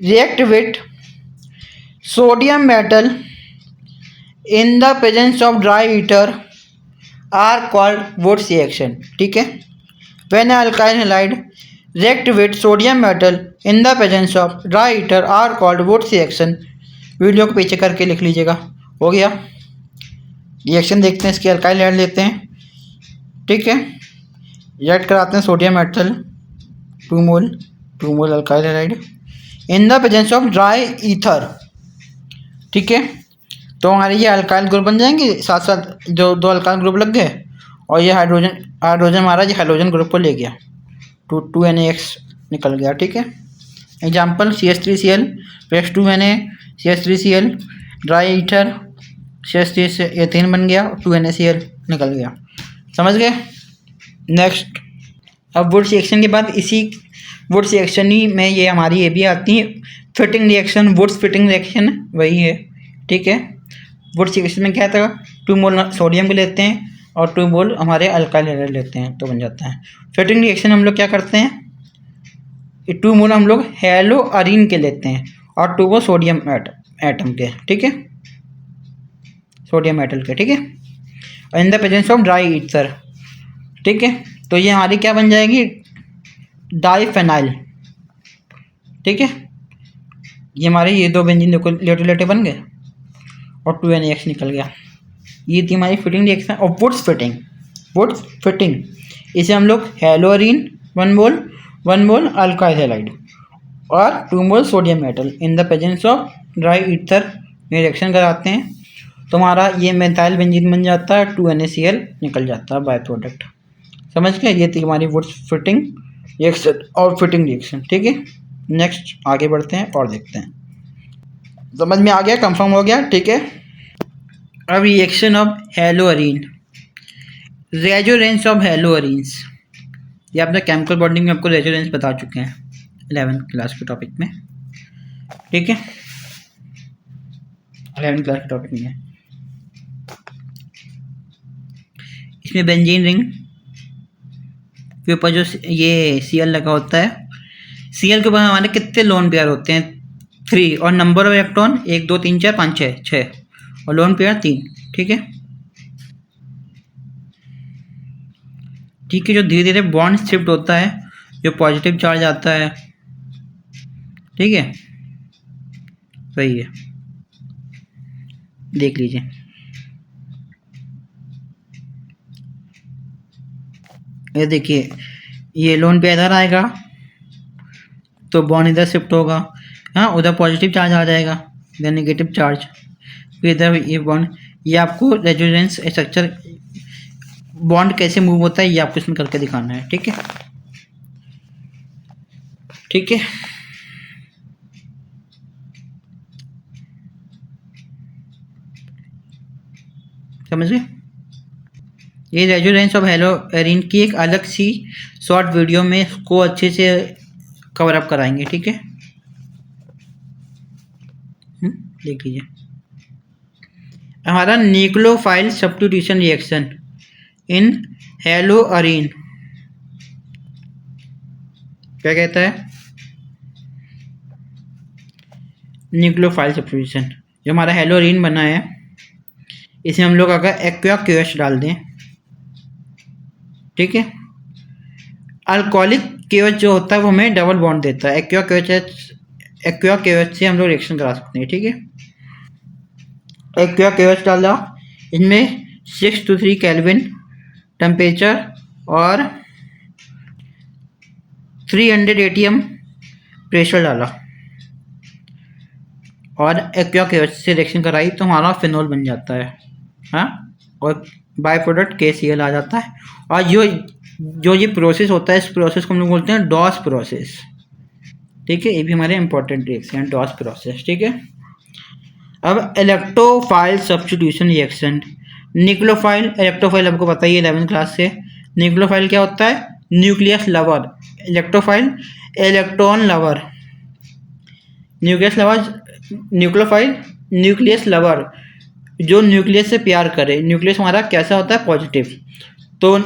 Speaker 1: react with sodium metal in the presence of dry ether are called Wurtz reaction, ठीक है। When alkyl halide react with sodium metal in the presence of dry ether are called Wurtz reaction. Video को पीछे करके लिख लीजिएगा, हो गया। Reaction देखते हैं, इसकी अल्काइल हाइड्राइड लेते हैं, ठीक है। रिएक्ट कराते हैं sodium metal 2 mole alkyl hydride in the presence of dry ether, ठीक है। तो हमारे ये अल्काइल ग्रुप बन जाएंगे, साथ साथ जो 2 अल्काइल ग्रुप लग गए और ये हाइड्रोजन हमारा ये हाइड्रोजन ग्रुप को ले गया, 2NaX निकल गया, ठीक है। Example CH3Cl plus 2Na CH3Cl, dry ether CH3 से एथेन बन गया, 2NaCl निकल गया, समझ गए। नेक्स्ट, अब वुड्स रिएक्शन के बाद इसी वुड्स रिएक्शन ही में ये हमारी ये भी आती है Fittig reaction, Wurtz Fittig reaction वही है, ठीक है। वुड्स रिएक्शन में क्या था, 2 मोल सोडियम को लेते हैं, और 2 मोल हमारे अल्काइल हैलाइड लेते हैं तो बन जाता है। फिटिंग रिएक्शन हम लोग क्या करते हैं, 2 मोल हम लोग हेलो अरीन के लेते हैं और 2 मोल सोडियम एटम के, ठीक है, सोडियम मेटल के, ठीक है, इन the presence of dry ether, ठीक है। तो ये हमारी क्या बन जाएगी, डाइफेनाइल, ठीक है। ये हमारे ये 2 बेंजीन देखो लेटे बन गए और 2NaX निकल गया। ये थी हमारी फिटिंग रिएक्शन। और वुड्स फिटिंग इसे हम लोग हेलोअरीन 1 मोल अल्काइल हैलाइड और 2 मोल sodium metal in the presence of dry ether reaction कराते हैं तो हमारा ये मेथाइल बेंजीन बन जाता है, 2NaCl निकल जाता है बाय प्रोडक्ट। समझ गए, ये थी हमारी वुड्स फिटिंग रिएक्शन और फिटिंग रिएक्शन, ठीक है। नेक्स्ट आगे बढ़ते हैं और देखते हैं। समझ में आ गया, कंफर्म हो गया, ठीक है। अब रिएक्शन ऑफ हेलोअरीन, रेजोनेंस ऑफ हेलोअरीन्स, ये आपने केमिकल बॉन्डिंग में आपको रेजोनेंस बता चुके हैं 11th क्लास के टॉपिक में, ठीक है, 11th क्लास के टॉपिक में। इसमें बेंजीन रिंग के ऊपर जो ये Cl लगा होता है, Cl के ऊपर हमारे कितने लोन पेयर होते हैं, 3, और नंबर ऑफ इलेक्ट्रॉन 1 2 3 4 5 6 और लोन पेयर 3, ठीक है। ठीक है, जो धीरे धीरे बॉन्ड शिफ्ट होता है, जो पॉजिटिव चार्ज आता है, ठीक है, सही है, देख लीजिए। ये देखिए, ये लोन पे इधर आएगा तो बॉन्ड इधर शिफ्ट होगा, हाँ, उधर पॉजिटिव चार्ज आ जाएगा, इधर नेगेटिव चार्ज, फिर इधर ये बॉन्ड। ये आपको रेजोनेंस स्ट्रक्चर बॉन्ड कैसे मूव होता है ये आपको इसमें करके दिखाना है, ठीक है, ठीक है। समझ गए, ये रेजोनेंस ऑफ हेलोअरीन की एक अलग सी शॉर्ट वीडियो में इसको अच्छे से कवर अप कराएंगे, ठीक है, देख लीजिए। हमारा न्यूक्लियोफाइल सब्स्टिट्यूशन रिएक्शन इन हेलोअरीन क्या कहता है, न्यूक्लियोफाइल सब्स्टिट्यूशन, जो हमारा हेलोअरीन बना है इसमें हम लोग अगर एक्वा KOH डाल दें, ठीक है, अल्कोहलिक KOH जो होता है वो हमें डबल बॉन्ड देता है, एक्वा KOH से हम लोग रिएक्शन करा सकते हैं, ठीक है। एक्वा KOH डाला, इसमें 6 to 3 केल्विन टेम्परेचर और 300 ATM प्रेशर डाला और एक्वा KOH से रिएक्शन कराई तो हमारा फिनोल बन जाता है, हाँ, और बाय प्रोडक्ट KCl आ जाता है। और जो ये प्रोसेस होता है, इस प्रोसेस को हम लोग बोलते हैं डॉस प्रोसेस, ठीक है, ये भी हमारे इंपॉर्टेंट रिएक्शन है, डॉस प्रोसेस, ठीक है। अब electrophile substitution reaction, nucleophile electrophile आपको पता ही है 11th क्लास से। न्यूक्लियोफाइल क्या होता है, nucleus lover, electrophile electron lover, nucleophile nucleus lover, जो न्यूक्लियस से प्यार करे। न्यूक्लियस हमारा कैसा होता है, पॉजिटिव, तो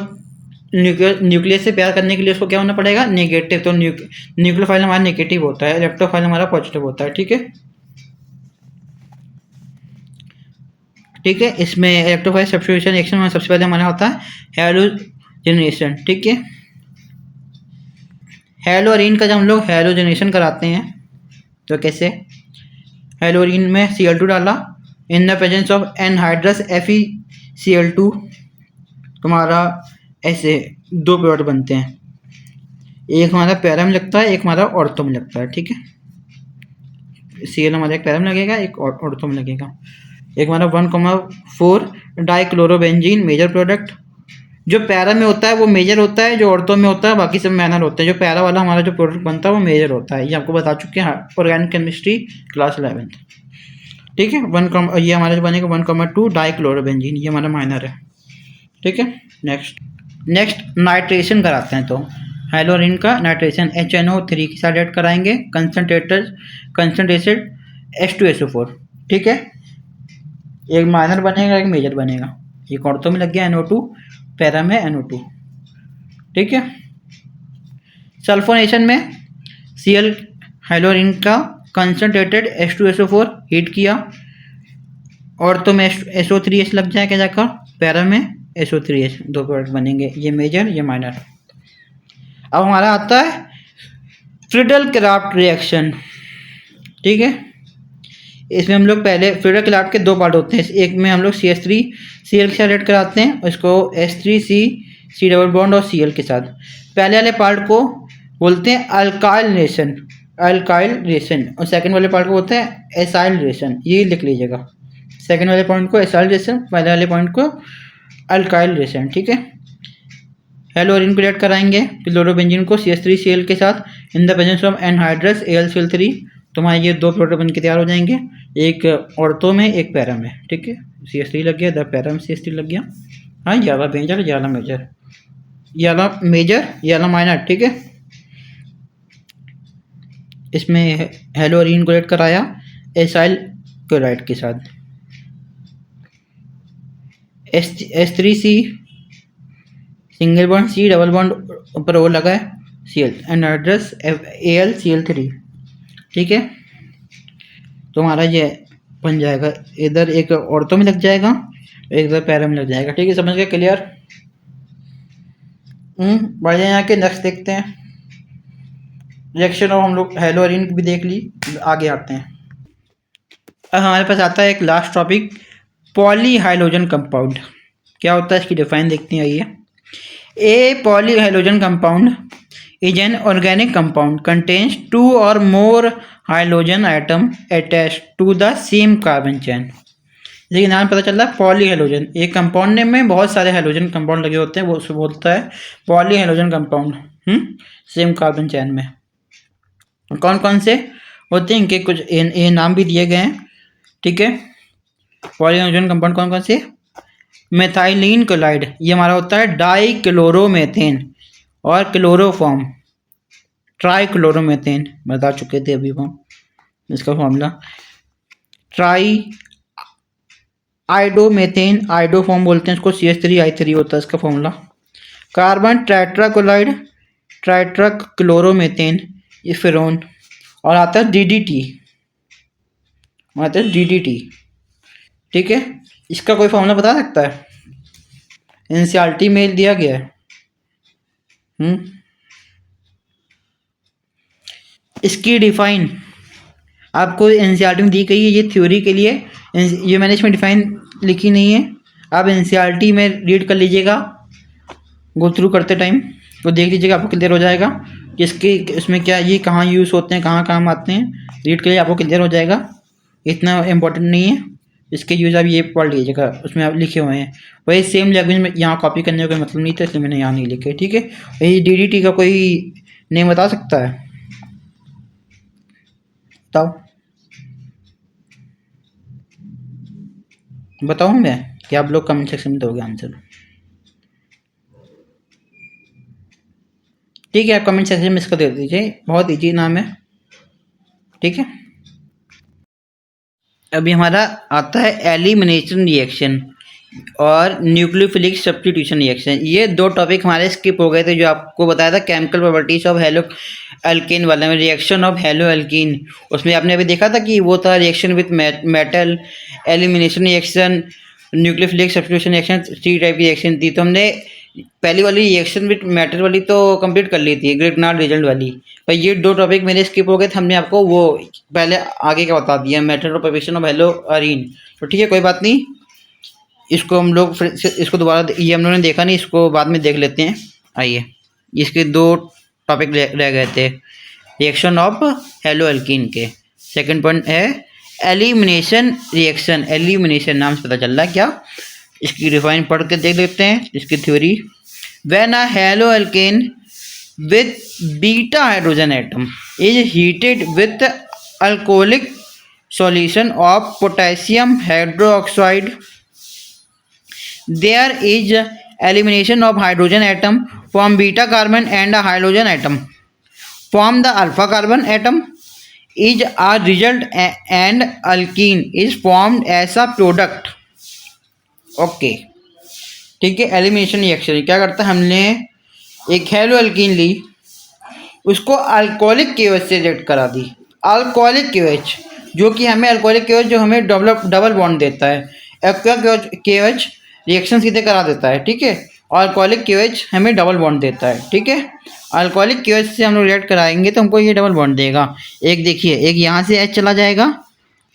Speaker 1: न्यूक्लियस से प्यार करने के लिए उसको क्या होना पड़ेगा, नेगेटिव, तो न्यूक्लियोफाइल हमारा नेगेटिव होता है, इलेक्ट्रोफाइल हमारा पॉजिटिव होता है, ठीक है, ठीक है। इसमें इलेक्ट्रोफाइल सब्स्टिट्यूशन रिएक्शन में सबसे पहले हमारा होता है हैलोजनेशन, ठीक है। हेलोअरीन का जब हम लोग हैलोजनेशन कराते हैं तो कैसे, हेलोअरीन में Cl2 डाला, इन the presence of anhydrous FeCl2, तुम्हारा ऐसे 2 प्रोडक्ट बनते हैं, एक हमारा पैरा में लगता है, एक हमारा ऑर्थो में लगता है, ठीक है। Cl हमारा एक पैरा में लगेगा, एक ऑर्थो में लगेगा। एक हमारा 1,4 डाइक्लोरोबेंजीन मेजर प्रोडक्ट, जो पैरा में होता है वो मेजर होता है, जो ऑर्थो में होता है बाकी सब माइनर होते हैं। जो पैरा वाला हमारा जो प्रोडक्ट बनता है वो मेजर होता है, ये आपको बता चुके हैं ऑर्गेनिक केमिस्ट्री क्लास 11th, ठीक है। ये हमारा जो बनेगा 1,2 डाइक्लोरोबेंजीन, ये हमारा माइनर है, ठीक है। नेक्स्ट नाइट्रेशन कराते हैं, तो हेलोअरीन का नाइट्रेशन HNO3 के साथ ऐड कराएंगे, कंसंट्रेटेड H2SO4, ठीक है। एक माइनर बनेगा, एक मेजर बनेगा, ये ऑर्थो में लग गया NO2, पैरा में NO2, ठीक है। सल्फोनेशन में Cl हाइलोरिन का कंसनट्रेटेड H2SO4 हीट किया, ऑर्थो में SO3H लग जाएगा जाकर, पैरा में SO3H, दो प्रोडक्ट बनेंगे, ये मेजर ये माइनर। अब हमारा आता है फ्रिडल क्राफ्ट रिएक्शन, ठीक है। इसमें हम लोग पहले फ्रिडल क्राफ्ट के दो पार्ट होते हैं, एक में हम लोग CH3Cl के साथ रिएक्ट कराते हैं, उसको H3C डबल बॉन्ड और Cl के साथ। पहले वाले पार्ट को बोलते हैं अल्काइल रिएक्शन और सेकंड वाले पार्ट को बोलते हैं एसाइल रिएक्शन। ये लिख लीजिएगा, सेकंड वाले पॉइंट को एसाइल रिएक्शन, पहले वाले पॉइंट को अल्काइल रिएक्शन, ठीक है। हेलोरिन को रिएक्ट कराएंगे क्लोरोबेंजीन को CH3Cl के साथ इन the presence of anhydrous AlCl3, तुम्हारे ये दो प्रोडक्ट बन के तैयार हो जाएंगे, एक ऑर्थो में एक पैरा में, ठीक है। CH3 लग गया, इधर पैरा में CH3 लग गया। हाँ, याला मेजर याला मेजर, याला मेजर याला माइनर, ठीक है। इसमें हेलोरिन को रिएक्ट कराया एसाइल क्लोराइड के साथ, H3C single bond C double bond ऊपर वो लगा है Cl एनहाइड्रस AlCl3, ठीक है। तो हमारा ये बन जाएगा, इधर एक ऑर्थो में लग जाएगा, एक इधर पैरा में लग जाएगा, ठीक है। समझ गए, क्लियर। बढ़ जाए यहाँ के नेक्स्ट देखते हैं रिएक्शन ऑफ, हम लोग हेलोरिन भी देख ली, आगे आते हैं। अब हमारे पास आता है एक लास्ट टॉपिक, पॉलीहाइड्रोजन कंपाउंड। क्या होता है इसकी डिफाइन देखते हैं, आइए। ए पॉलीहाइड्रोजन compound is an organic compound contains two or more hydrogen atom attached to the same carbon chain। जैसे नाम पता चल रहा है पॉलीहाइड्रोजन, एक कंपाउंड में बहुत सारे हाइड्रोजन कंपाउंड लगे होते हैं, वो उसको बोलता है पॉलीहाइड्रोजन कंपाउंड। सेम कार्बन चैन में कौन कौन से होते हैं, इनके कुछ ये नाम भी दिए गए हैं, ठीक है। पॉलीहाइड्रोजन कंपाउंड कौन कौन से, मेथाइलिन क्लोराइड, ये हमारा होता है डाइक्लोरोमेथेन, और क्लोरोफॉर्म ट्राइक्लोरोमेथेन बता चुके थे अभी हम, इसका फॉर्मूला ट्राई आइडोमेथेन, आइडोफॉर्म बोलते हैं इसको, CH3I3 होता है इसका फॉर्मूला। कार्बन ट्राइट्राक्लोराइड, ट्राइट्राक्लोरोमेथेन, ये फिरोन, और आता है DDT, ठीक है। इसका कोई फॉर्मूला बता सकता है, NCERT में दिया गया है। इसकी डिफाइन आपको NCERT में दी गई है, ये थ्योरी के लिए, ये मैंने इसमें डिफाइन लिखी नहीं है, आप NCERT में रीड कर लीजिएगा, गो थ्रू करते टाइम तो देख लीजिएगा, आपको क्लियर हो जाएगा कि इसके इसमें क्या, ये कहाँ यूज़ होते हैं, कहाँ काम आते हैं, रीड के लिए आपको क्लियर हो जाएगा, इतना इम्पोर्टेंट नहीं है। इसके यूज़ आप ये पढ़ लीजिएगा, उसमें आप लिखे हुए हैं, वही सेम लैंग्वेज में यहाँ कॉपी करने का कोई मतलब नहीं था, इसलिए मैंने यहाँ नहीं लिखे, ठीक है। वही DDT का कोई नेम बता सकता है, बताऊँ मैं कि आप लोग कमेंट सेक्शन में दोगे आंसर, ठीक है। आप कमेंट सेक्शन में इसका दे दीजिए, बहुत ईजी नाम है, ठीक है। अभी हमारा आता है एलिमिनेशन रिएक्शन और न्यूक्लियोफिलिक सब्स्टिट्यूशन रिएक्शन। ये दो टॉपिक हमारे स्किप हो गए थे, जो आपको बताया था chemical properties of hello alkyne वाले में, रिएक्शन ऑफ हेलो अल्कीन, उसमें आपने अभी देखा था कि वो था reaction with metal, elimination reaction, nucleophilic substitution reaction, 3 type की रिएक्शन थी। तो हमने पहली वाली रिएक्शन विथ मेटल वाली तो कंप्लीट कर ली थी, ग्रिग्नार्ड रिजल्ट वाली, पर ये दो टॉपिक मेरे स्किप हो गए थे, हमने आपको वो पहले आगे का बता दिया, मेटल और प्रोपेक्शन ऑफ हेलो अरीन। तो ठीक है, कोई बात नहीं, इसको हम लोग फिर इसको दोबारा, ये हम लोगों ने देखा नहीं, इसको बाद में देख लेते हैं। आइए, इसके दो टॉपिक रह गए थे रिएक्शन ऑफ हेलो अल्कीन के। सेकंड पॉइंट है एलिमिनेशन रिएक्शन, एलिमिनेशन नाम से पता चल रहा है क्या, इसकी डिफाइन पढ़ के देख लेते हैं इसकी theory. When a hello alkane with beta hydrogen atom is heated with alcoholic solution of potassium hydroxide, there is elimination of hydrogen atom from beta carbon and a hydrogen atom from the alpha carbon atom is a result and alkene is formed as a product. Okay, ठीक है। Elimination reaction क्या करता है, हमने एक hello alkene ली, उसको alcoholic KOH से react करा दी। अल्कोहलिक केओएच जो कि हमें अल्कोहलिक केओएच जो हमें डबल बॉन्ड देता है। एक्वा केओएच रिएक्शन सीधे करा देता है, ठीक है, और अल्कोहलिक केओएच हमें डबल बॉन्ड देता है, ठीक है। अल्कोहलिक केओएच से हम लोग रिएक्ट कराएंगे तो हमको ये डबल बॉन्ड देगा। एक देखिए, एक यहाँ से H चला जाएगा,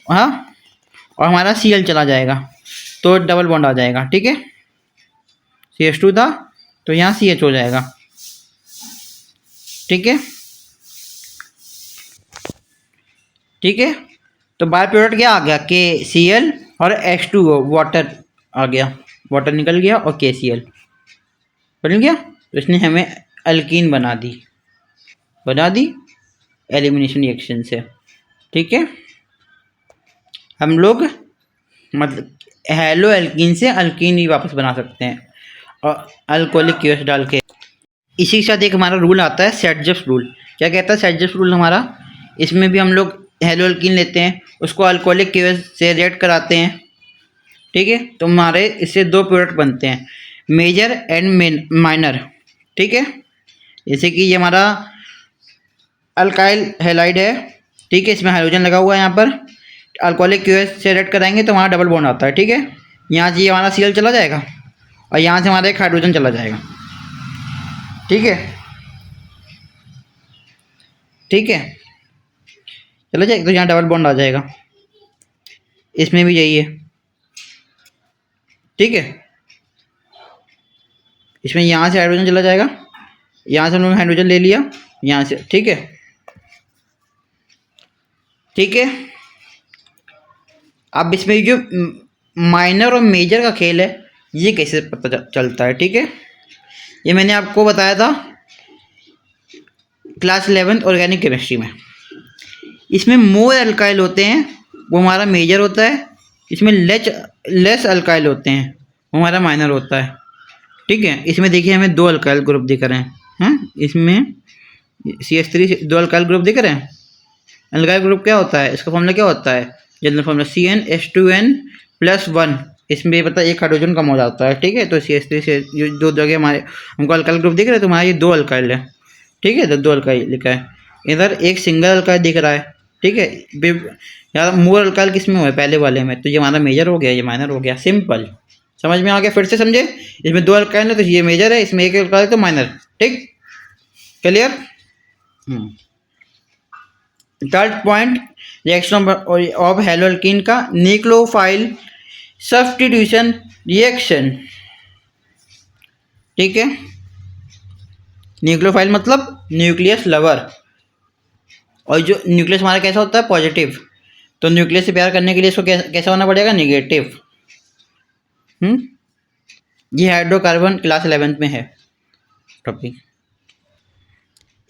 Speaker 1: हाँ, और हमारा Cl चला जाएगा तो डबल बॉन्ड आ जाएगा, ठीक है। CH2 था तो यहाँ CH हो जाएगा, ठीक है, ठीक है। तो बाय प्रोडक्ट क्या आ गया, KCl और H2O वाटर आ गया, वाटर निकल गया और KCl बन गया। तो इसने हमें अल्कीन बना दी एलिमिनेशन रिएक्शन से, ठीक है। हम लोग मतलब हेलो एल्कीन से अल्कीन भी वापस बना सकते हैं और अल्कोहलिक केओएच डाल के। इसी के साथ एक हमारा रूल आता है सेटजर्स रूल। क्या कहता है सेटजर्स रूल हमारा, इसमें भी हम लोग हेलो एल्कीन लेते हैं, उसको अल्कोहलिक केओएच से रिएक्ट कराते हैं, ठीक है। तो हमारे इससे दो प्रोडक्ट बनते हैं, मेजर एंड माइनर, ठीक है। जैसे कि ये हमारा अल्काइल हैलाइड है, ठीक है, इसमें हाइड्रोजन लगा हुआ है। यहाँ पर अल्कोहलिक केओएच से रिएक्ट कराएंगे तो हमारा डबल बॉन्ड आता है, ठीक है। यहाँ से हमारा Cl चला जाएगा और यहाँ से हमारा एक हाइड्रोजन चला जाएगा, ठीक है, ठीक है, चला जाएगा तो यहाँ डबल बॉन्ड आ जाएगा। इसमें भी यही है, ठीक है। इसमें यहाँ से हाइड्रोजन चला जाएगा, यहाँ से हम लोगों ने हाइड्रोजन ले लिया यहाँ से, ठीक है, ठीक है। अब इसमें जो माइनर और मेजर का खेल है ये कैसे पता चलता है, ठीक है। ये मैंने आपको बताया था क्लास 11th ऑर्गेनिक केमिस्ट्री में। इसमें मोर अल्काइल होते हैं वो हमारा मेजर होता है, इसमें लेस अल्काइल होते हैं वो हमारा माइनर होता है, ठीक है। इसमें देखिए हमें दो अल्काइल ग्रुप दिख रहे हैं, इसमें CH3 दो अल्काइल ग्रुप दिख रहे हैं। अल्काइल ग्रुप क्या होता है, इसका फॉर्मूला क्या होता है, जनरल फॉर्मूला CnH2n+1। इसमें ये पता एक हाइड्रोजन कम हो जाता है, ठीक है। तो CH3 से जो दो जगह हमारे हमको अल्काइल ग्रुप दिख रहे हैं तो हमारा ये दो अल्काइल है, ठीक है, तो दो अल्काइल लिखा है। इधर एक सिंगल अल्काइल दिख रहा है, ठीक है। यार मोर अल्काइल किस में हुआ है, पहले वाले में, तो ये हमारा मेजर हो गया, ये माइनर हो गया। सिंपल, समझ में आ गया। फिर से समझे, इसमें दो अल्काइल है तो ये मेजर है, इसमें एक अल्काइल तो माइनर, ठीक, clear. Third point, reaction of hello alkene का न्यूक्लियोफाइल सब्स्टिट्यूशन रिएक्शन, ठीक है। न्यूक्लियोफाइल मतलब न्यूक्लियस लवर, और जो न्यूक्लियस हमारा कैसा होता है, पॉजिटिव, तो न्यूक्लियस से प्यार करने के लिए इसको कैसा होना पड़ेगा, निगेटिव। ये हाइड्रोकार्बन क्लास 11th में है टॉपिक।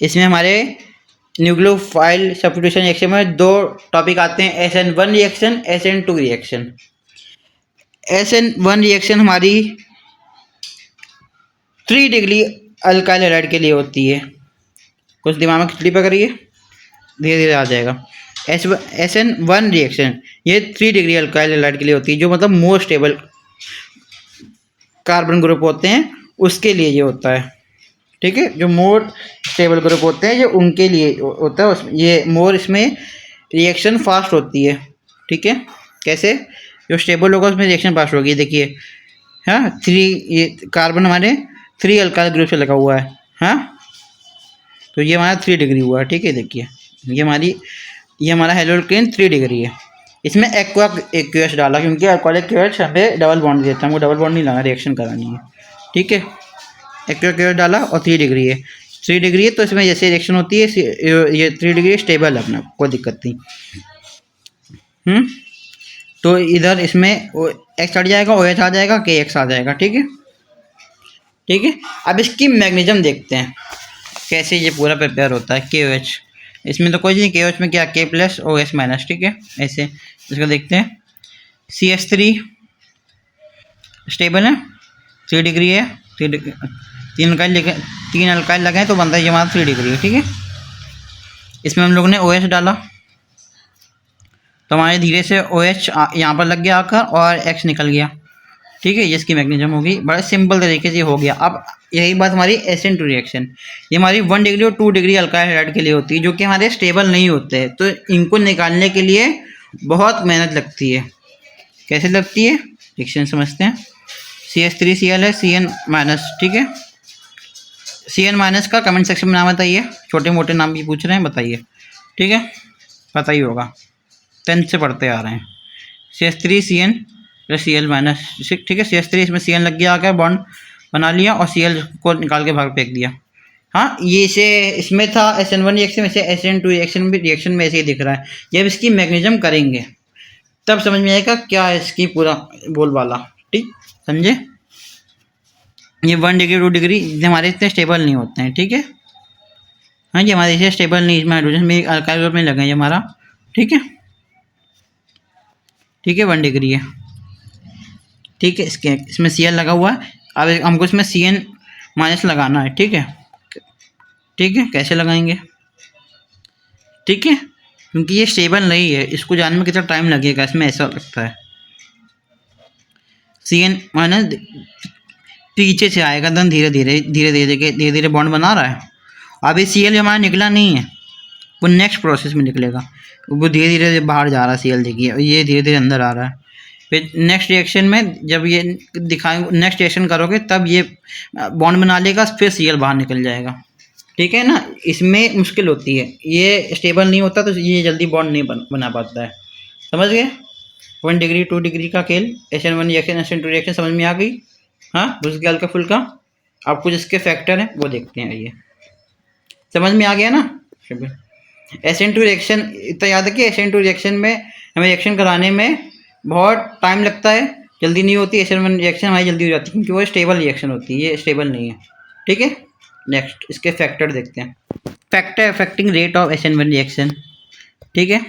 Speaker 1: इसमें हमारे न्यूक्लियोफाइल सब्स्टिट्यूशन रिएक्शन में दो टॉपिक आते हैं, SN1 reaction, SN2 reaction. SN1 reaction हमारी 3 डिग्री अल्काइल हैलाइड के लिए होती है। कुछ दिमाग में खिचड़ी पकड़िए, धीरे धीरे आ जाएगा। SN1 रिएक्शन ये 3 डिग्री अल्काइल हैलाइड के लिए होती है, जो मतलब मोर स्टेबल कार्बन ग्रुप होते हैं उसके लिए ये होता है, ठीक है। जो मोर स्टेबल ग्रुप होते हैं ये उनके लिए होता है, ये मोर इसमें रिएक्शन फास्ट होती है, ठीक है। कैसे, जो स्टेबल होगा उसमें रिएक्शन फास्ट होगी। देखिए, हाँ, 3 ये कार्बन हमारे 3 अल्काइल ग्रुप से लगा हुआ है, हाँ, तो ये हमारा 3 डिग्री हुआ है, ठीक है। देखिए ये हमारा हेलो एल्कीन 3 डिग्री है। इसमें एक्वा केओएच डाला क्योंकि अल्कोहलिक केओएच हमें डबल बॉन्ड देता है, हमको डबल बॉन्ड नहीं लाना, रिएक्शन करानी है, ठीक है। एक्वा केओएच डाला और 3 डिग्री है, 3 डिग्री है तो इसमें जैसे रिएक्शन होती है ये 3 डिग्री स्टेबल है अपना, कोई दिक्कत नहीं। तो इधर इसमें एक्स हट जाएगा, OH आ जाएगा, KX आ जाएगा, ठीक है, ठीक है। अब इसकी मैग्नीज्म देखते हैं कैसे ये पूरा प्रिपेयर होता है। KOH इसमें तो कोई नहीं, KOH में क्या K+OH-, ठीक है। ऐसे इसको देखते हैं, CH3 स्टेबल है, 3 डिग्री है, 3 अल्काइल लगाए तो बनता है ये हमारा 3 डिग्री है, ठीक है। इसमें हम लोगों ने OH डाला तो हमारे धीरे से OH यहाँ पर लग गया आकर और X निकल गया, ठीक है, ये इसकी मैकेनिज्म होगी, बड़ा सिंपल तरीके से हो गया। अब यही बात हमारी SN2 रिएक्शन, ये हमारी 1 डिग्री और 2 डिग्री अल्काइल हाइड्राइड के लिए होती है, जो कि हमारे स्टेबल नहीं होते हैं। तो इनको निकालने के लिए बहुत मेहनत लगती है। कैसे लगती है रिएक्शन समझते हैं। CH3Cl है Cn माइनस, ठीक है। Cn माइनस का कमेंट सेक्शन में नाम बताइए, छोटे मोटे नाम भी पूछ रहे हैं, बताइए, ठीक है, पता ही होगा, 10th से पढ़ते आ रहे हैं। CH3Cn प्लस Cl माइनस, ठीक है। CH3 इसमें Cn लग गया, आ गया, बॉन्ड बना लिया और Cl को निकाल के भाग फेंक दिया। हाँ, ये इसे इसमें था SN1 रिएक्शन में, से SN2 रिएक्शन में ऐसे ही दिख रहा है। जब इसकी मैग्नीशियम करेंगे तब समझ में आएगा क्या है इसकी पूरा बोलबाला, ठीक, समझे। ये 1 डिग्री 2 डिग्री हमारे इतने स्टेबल नहीं होते हैं, ठीक है। हाँ, ये हमारे इसे स्टेबल नहीं, इसमें हाइड्रोजन में अल्काइल ग्रुप में लगे ये हमारा, ठीक है, ठीक है। 1 डिग्री है, ठीक है। इसमें Cl लगा हुआ है, अब हमको इसमें Cn माइनस लगाना है, ठीक है, ठीक है। कैसे लगाएंगे, ठीक है, क्योंकि ये स्टेबल नहीं है, इसको जानने में कितना टाइम लगेगा, इसमें ऐसा लगता है। Cn माइनस पीछे से आएगा, then धीरे धीरे बॉन्ड बना रहा है। अभी Cl हमारा निकला नहीं है, वो नेक्स्ट प्रोसेस में निकलेगा, वो धीरे धीरे बाहर जा रहा है Cl, देखिए ये धीरे धीरे अंदर आ रहा है। फिर नेक्स्ट रिएक्शन में जब ये दिखाएंगे, नेक्स्ट रिएक्शन करोगे तब ये बॉन्ड बना लेगा, फिर Cl बाहर निकल जाएगा, ठीक है ना। इसमें मुश्किल होती है, ये स्टेबल नहीं होता तो ये जल्दी बॉन्ड नहीं बना पाता है, समझ गए। 1 डिग्री 2 डिग्री का खेल, SN1 रिएक्शन SN2 रिएक्शन समझ में आ गई। हाँ, उसके हल्का फुल्का। अब कुछ इसके फैक्टर हैं वो देखते हैं, ये समझ में आ गया ना। SN2 रिएक्शन इतना याद है कि SN2 रिएक्शन में हमें रिएक्शन कराने में बहुत टाइम लगता है, जल्दी नहीं होती। SN1 रिएक्शन हमारी जल्दी हो जाती है क्योंकि वो स्टेबल रिएक्शन होती है, ये स्टेबल नहीं है, ठीक है। नेक्स्ट इसके फैक्टर देखते हैं, factor affecting rate of SN1 reaction, ठीक है।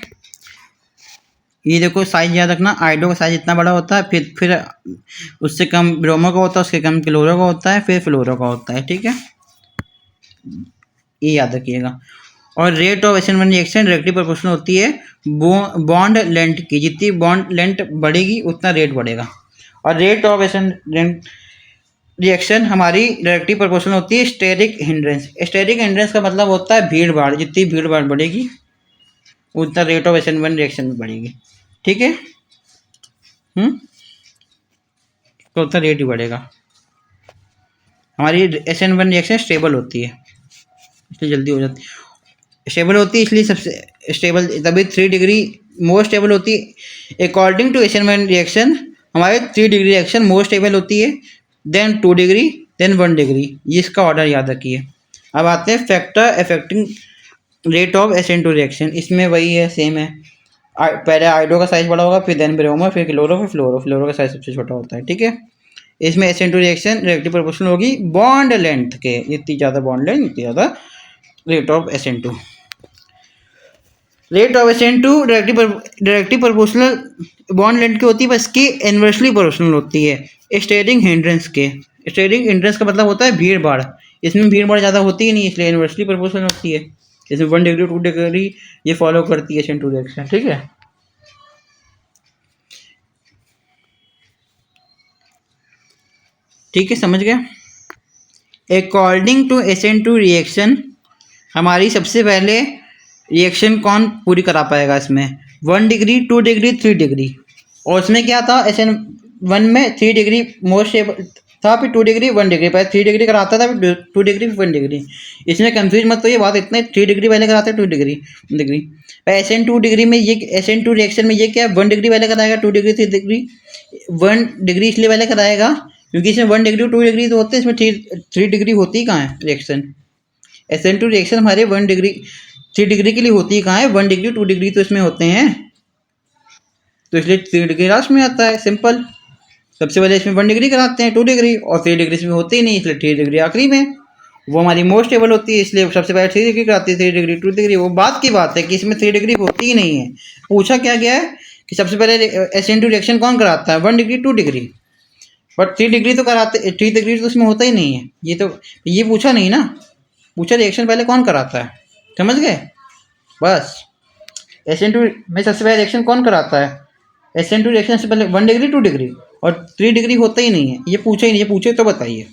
Speaker 1: ये देखो साइज याद रखना, आइडो का साइज इतना बड़ा होता है, फिर उससे कम ब्रोमो का होता है, उसके कम क्लोरो का होता है, फिर फ्लोरो का होता है, ठीक है, ये याद रखिएगा। और rate of SN1 reaction directly proportional होती है बॉन्ड लेंथ की, जितनी बॉन्ड लेंथ बढ़ेगी उतना रेट बढ़ेगा। और रेट ऑफ SN रिएक्शन हमारी डायरेक्टली प्रोपोर्शनल होती है स्टेरिक हिंड्रेंस। स्टेरिक हिंड्रेंस का मतलब होता है भीड़ भाड़, जितनी भीड़ भाड़ बढ़ेगी उतना रेट ऑफ SN1 रिएक्शन में बढ़ेगी, ठीक है। तो उतना रेट ही बढ़ेगा। हमारी SN1 रिएक्शन स्टेबल होती है, इसलिए जल्दी हो जाती है, स्टेबल होती है, इसलिए सबसे स्टेबल, तभी 3 डिग्री मोस्ट स्टेबल होती है। अकॉर्डिंग टू SN1 रिएक्शन हमारे 3 डिग्री रिएक्शन मोस्ट स्टेबल होती है, देन 2 डिग्री, देन 1 डिग्री, ये इसका ऑर्डर याद रखिए। अब आते हैं factor affecting rate of SN2 reaction, इसमें वही है, सेम है। पहले आइडो का साइज बड़ा होगा, फिर देन ब्रोमो, फिर क्लोरो, फिर फ्लोरो का साइज सबसे छोटा होता है, ठीक है। इसमें SN2 रिएक्शन डायरेक्टली प्रोपोर्शनल होगी बॉन्ड लेंथ के, जितनी ज़्यादा बॉन्ड लेंथ उतनी ज़्यादा rate of SN2। Rate of SN2 directly proportional bond length की होती है, बस की इन्वर्सली प्रोपोर्शनल होती है स्टेरिक हिंड्रेंस के। स्टेरिक हिंड्रेंस का मतलब होता है भीड़ भाड़, इसमें भीड़ भाड़ ज़्यादा होती ही नहीं, इसलिए इन्वर्सली प्रोपोर्शनल होती है। जैसे 1 डिग्री 2 डिग्री ये फॉलो करती है SN2 रिएक्शन, ठीक है। ठीक है, समझ गया। अकॉर्डिंग टू SN2 रिएक्शन हमारी सबसे पहले रिएक्शन कौन पूरी करा पाएगा, इसमें 1 डिग्री 2 डिग्री 3 डिग्री। और उसमें क्या था, SN1 में 3 डिग्री मोस्ट स्टेबल था, फिर 2 डिग्री 1 डिग्री, पहले 3 डिग्री कराता था, फिर 2 डिग्री फिर 1 डिग्री। इसमें कंफ्यूज मत तो ये बात, इतने 3 डिग्री पहले कराते हैं 2 डिग्री डिग्री। SN2 डिग्री में ये SN2 रिएक्शन में ये क्या है, 1 डिग्री पहले कराएगा, 2 डिग्री 3 डिग्री। 1 डिग्री इसलिए पहले कराएगा क्योंकि इसमें 1 डिग्री 2 डिग्री तो होते हैं, इसमें 3 डिग्री होती ही कहाँ है रिएक्शन। SN2 रिएक्शन हमारे 1 डिग्री 3 डिग्री के लिए होती है कहाँ है, 1 डिग्री 2 डिग्री तो इसमें होते हैं, तो इसलिए 3 डिग्री लास्ट में आता है, सिंपल। सबसे पहले इसमें 1 डिग्री कराते हैं 2 डिग्री, और 3 डिग्री इसमें होती ही नहीं, इसलिए 3 डिग्री आखिरी में, वो हमारी मोस्ट स्टेबल होती है, इसलिए सबसे पहले 3 डिग्री कराती है, 3 डिग्री 2 डिग्री। वो बात की बात है कि इसमें 3 डिग्री होती ही नहीं है। पूछा क्या गया है कि सबसे पहले SN2 रिएक्शन कौन कराता है, 1 डिग्री 2 डिग्री, बट 3 डिग्री तो कराते, 3 डिग्री तो इसमें होता ही नहीं है। ये पूछा नहीं ना, पूछा रिएक्शन पहले कौन कराता है, समझ गए। बस SN2 में सबसे पहले रिएक्शन कौन कराता है, SN2 रिएक्शन से पहले 1 डिग्री 2 डिग्री और 3 डिग्री होता ही नहीं है, ये पूछा ही नहीं, ये पूछे तो बताइए।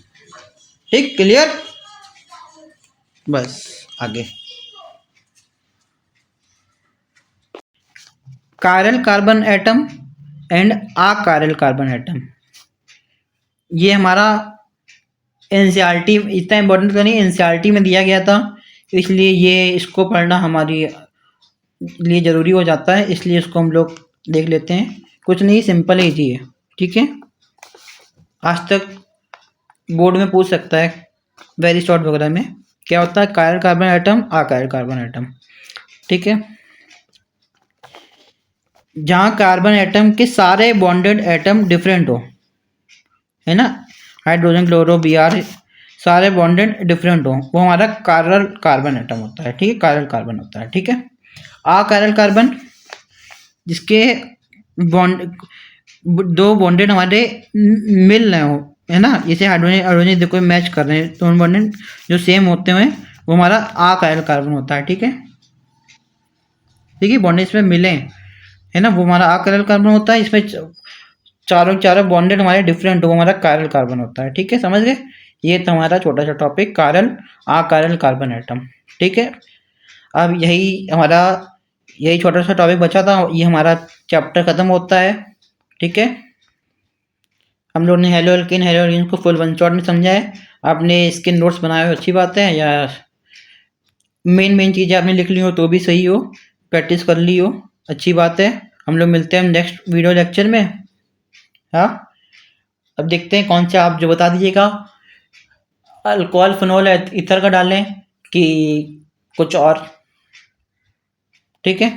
Speaker 1: ठीक, क्लियर। बस आगे chiral carbon atom and achiral carbon atom, ये हमारा एनसीईआरटी इतना इम्पोर्टेंट तो नहीं, एनसीईआरटी में दिया गया था, इसलिए ये इसको पढ़ना हमारी लिए ज़रूरी हो जाता है, इसलिए इसको हम लोग देख लेते हैं। कुछ नहीं, सिंपल ही इजी है। ठीक है, आज तक बोर्ड में पूछ सकता है वेरी शॉर्ट वगैरह में क्या होता है chiral carbon atom achiral carbon atom. ठीक है, जहाँ कार्बन एटम के सारे बॉन्डेड एटम डिफरेंट हो, है ना, हाइड्रोजन क्लोरो Br सारे बॉन्डेड डिफरेंट हो, वो हमारा कायरल कार्बन एटम होता है। ठीक है, कायरल कार्बन होता है। ठीक है, अकायरल कार्बन जिसके बॉन्ड दो बॉन्डेड हमारे मिल रहे हो, है ना, जैसे हाइड्रोजन हाइड्रोजन देखो मैच कर रहे हैं, दोनों बॉन्डेड जो सेम होते हुए वो हमारा अकायरल कार्बन होता है। ठीक है, ठीक है, बॉन्डेड इसमें मिले, है ना, वो हमारा अकायरल कार्बन होता है। इसमें चारों चारों बॉन्डेड हमारे डिफरेंट हो, वो हमारा कायरल कार्बन होता है। ठीक है, समझ गए। ये था हमारा छोटा सा topic chiral achiral carbon atom. ठीक है, अब यही छोटा सा टॉपिक बचा था, ये हमारा चैप्टर खत्म होता है। ठीक है, हम लोग ने हेलो एल्केन को फुल 1 शॉट में समझा है। आपने इसके नोट्स बनाए हो, अच्छी बात है, या मेन चीज़ें आपने लिख ली हो तो भी सही हो, प्रैक्टिस कर ली हो, अच्छी बात है। हम लोग मिलते हैं नेक्स्ट वीडियो लेक्चर में। हाँ, अब देखते हैं कौन सा आप जो बता दीजिएगा, अल्कोहल फिनोल ईथर का डालें कि कुछ और। ठीक है,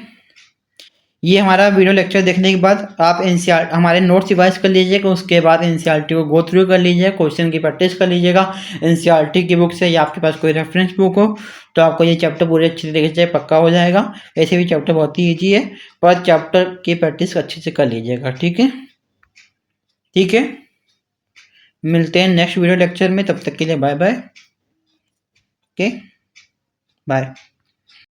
Speaker 1: ये हमारा वीडियो लेक्चर देखने के बाद आप एनसीईआरटी हमारे नोट्स रिवाइज कर लीजिएगा, उसके बाद एनसीईआरटी को गो थ्रू कर लीजिएगा, क्वेश्चन की प्रैक्टिस कर लीजिएगा एनसीईआरटी की बुक से, या आपके पास कोई रेफरेंस बुक हो तो आपको ये चैप्टर पूरे अच्छी तरीके से पक्का हो जाएगा। ऐसे भी चैप्टर बहुत ही ईजी है, पर चैप्टर की प्रैक्टिस अच्छे से कर लीजिएगा। ठीक है, ठीक है, मिलते हैं नेक्स्ट वीडियो लेक्चर में, तब तक के लिए बाय बाय। Okay, bye.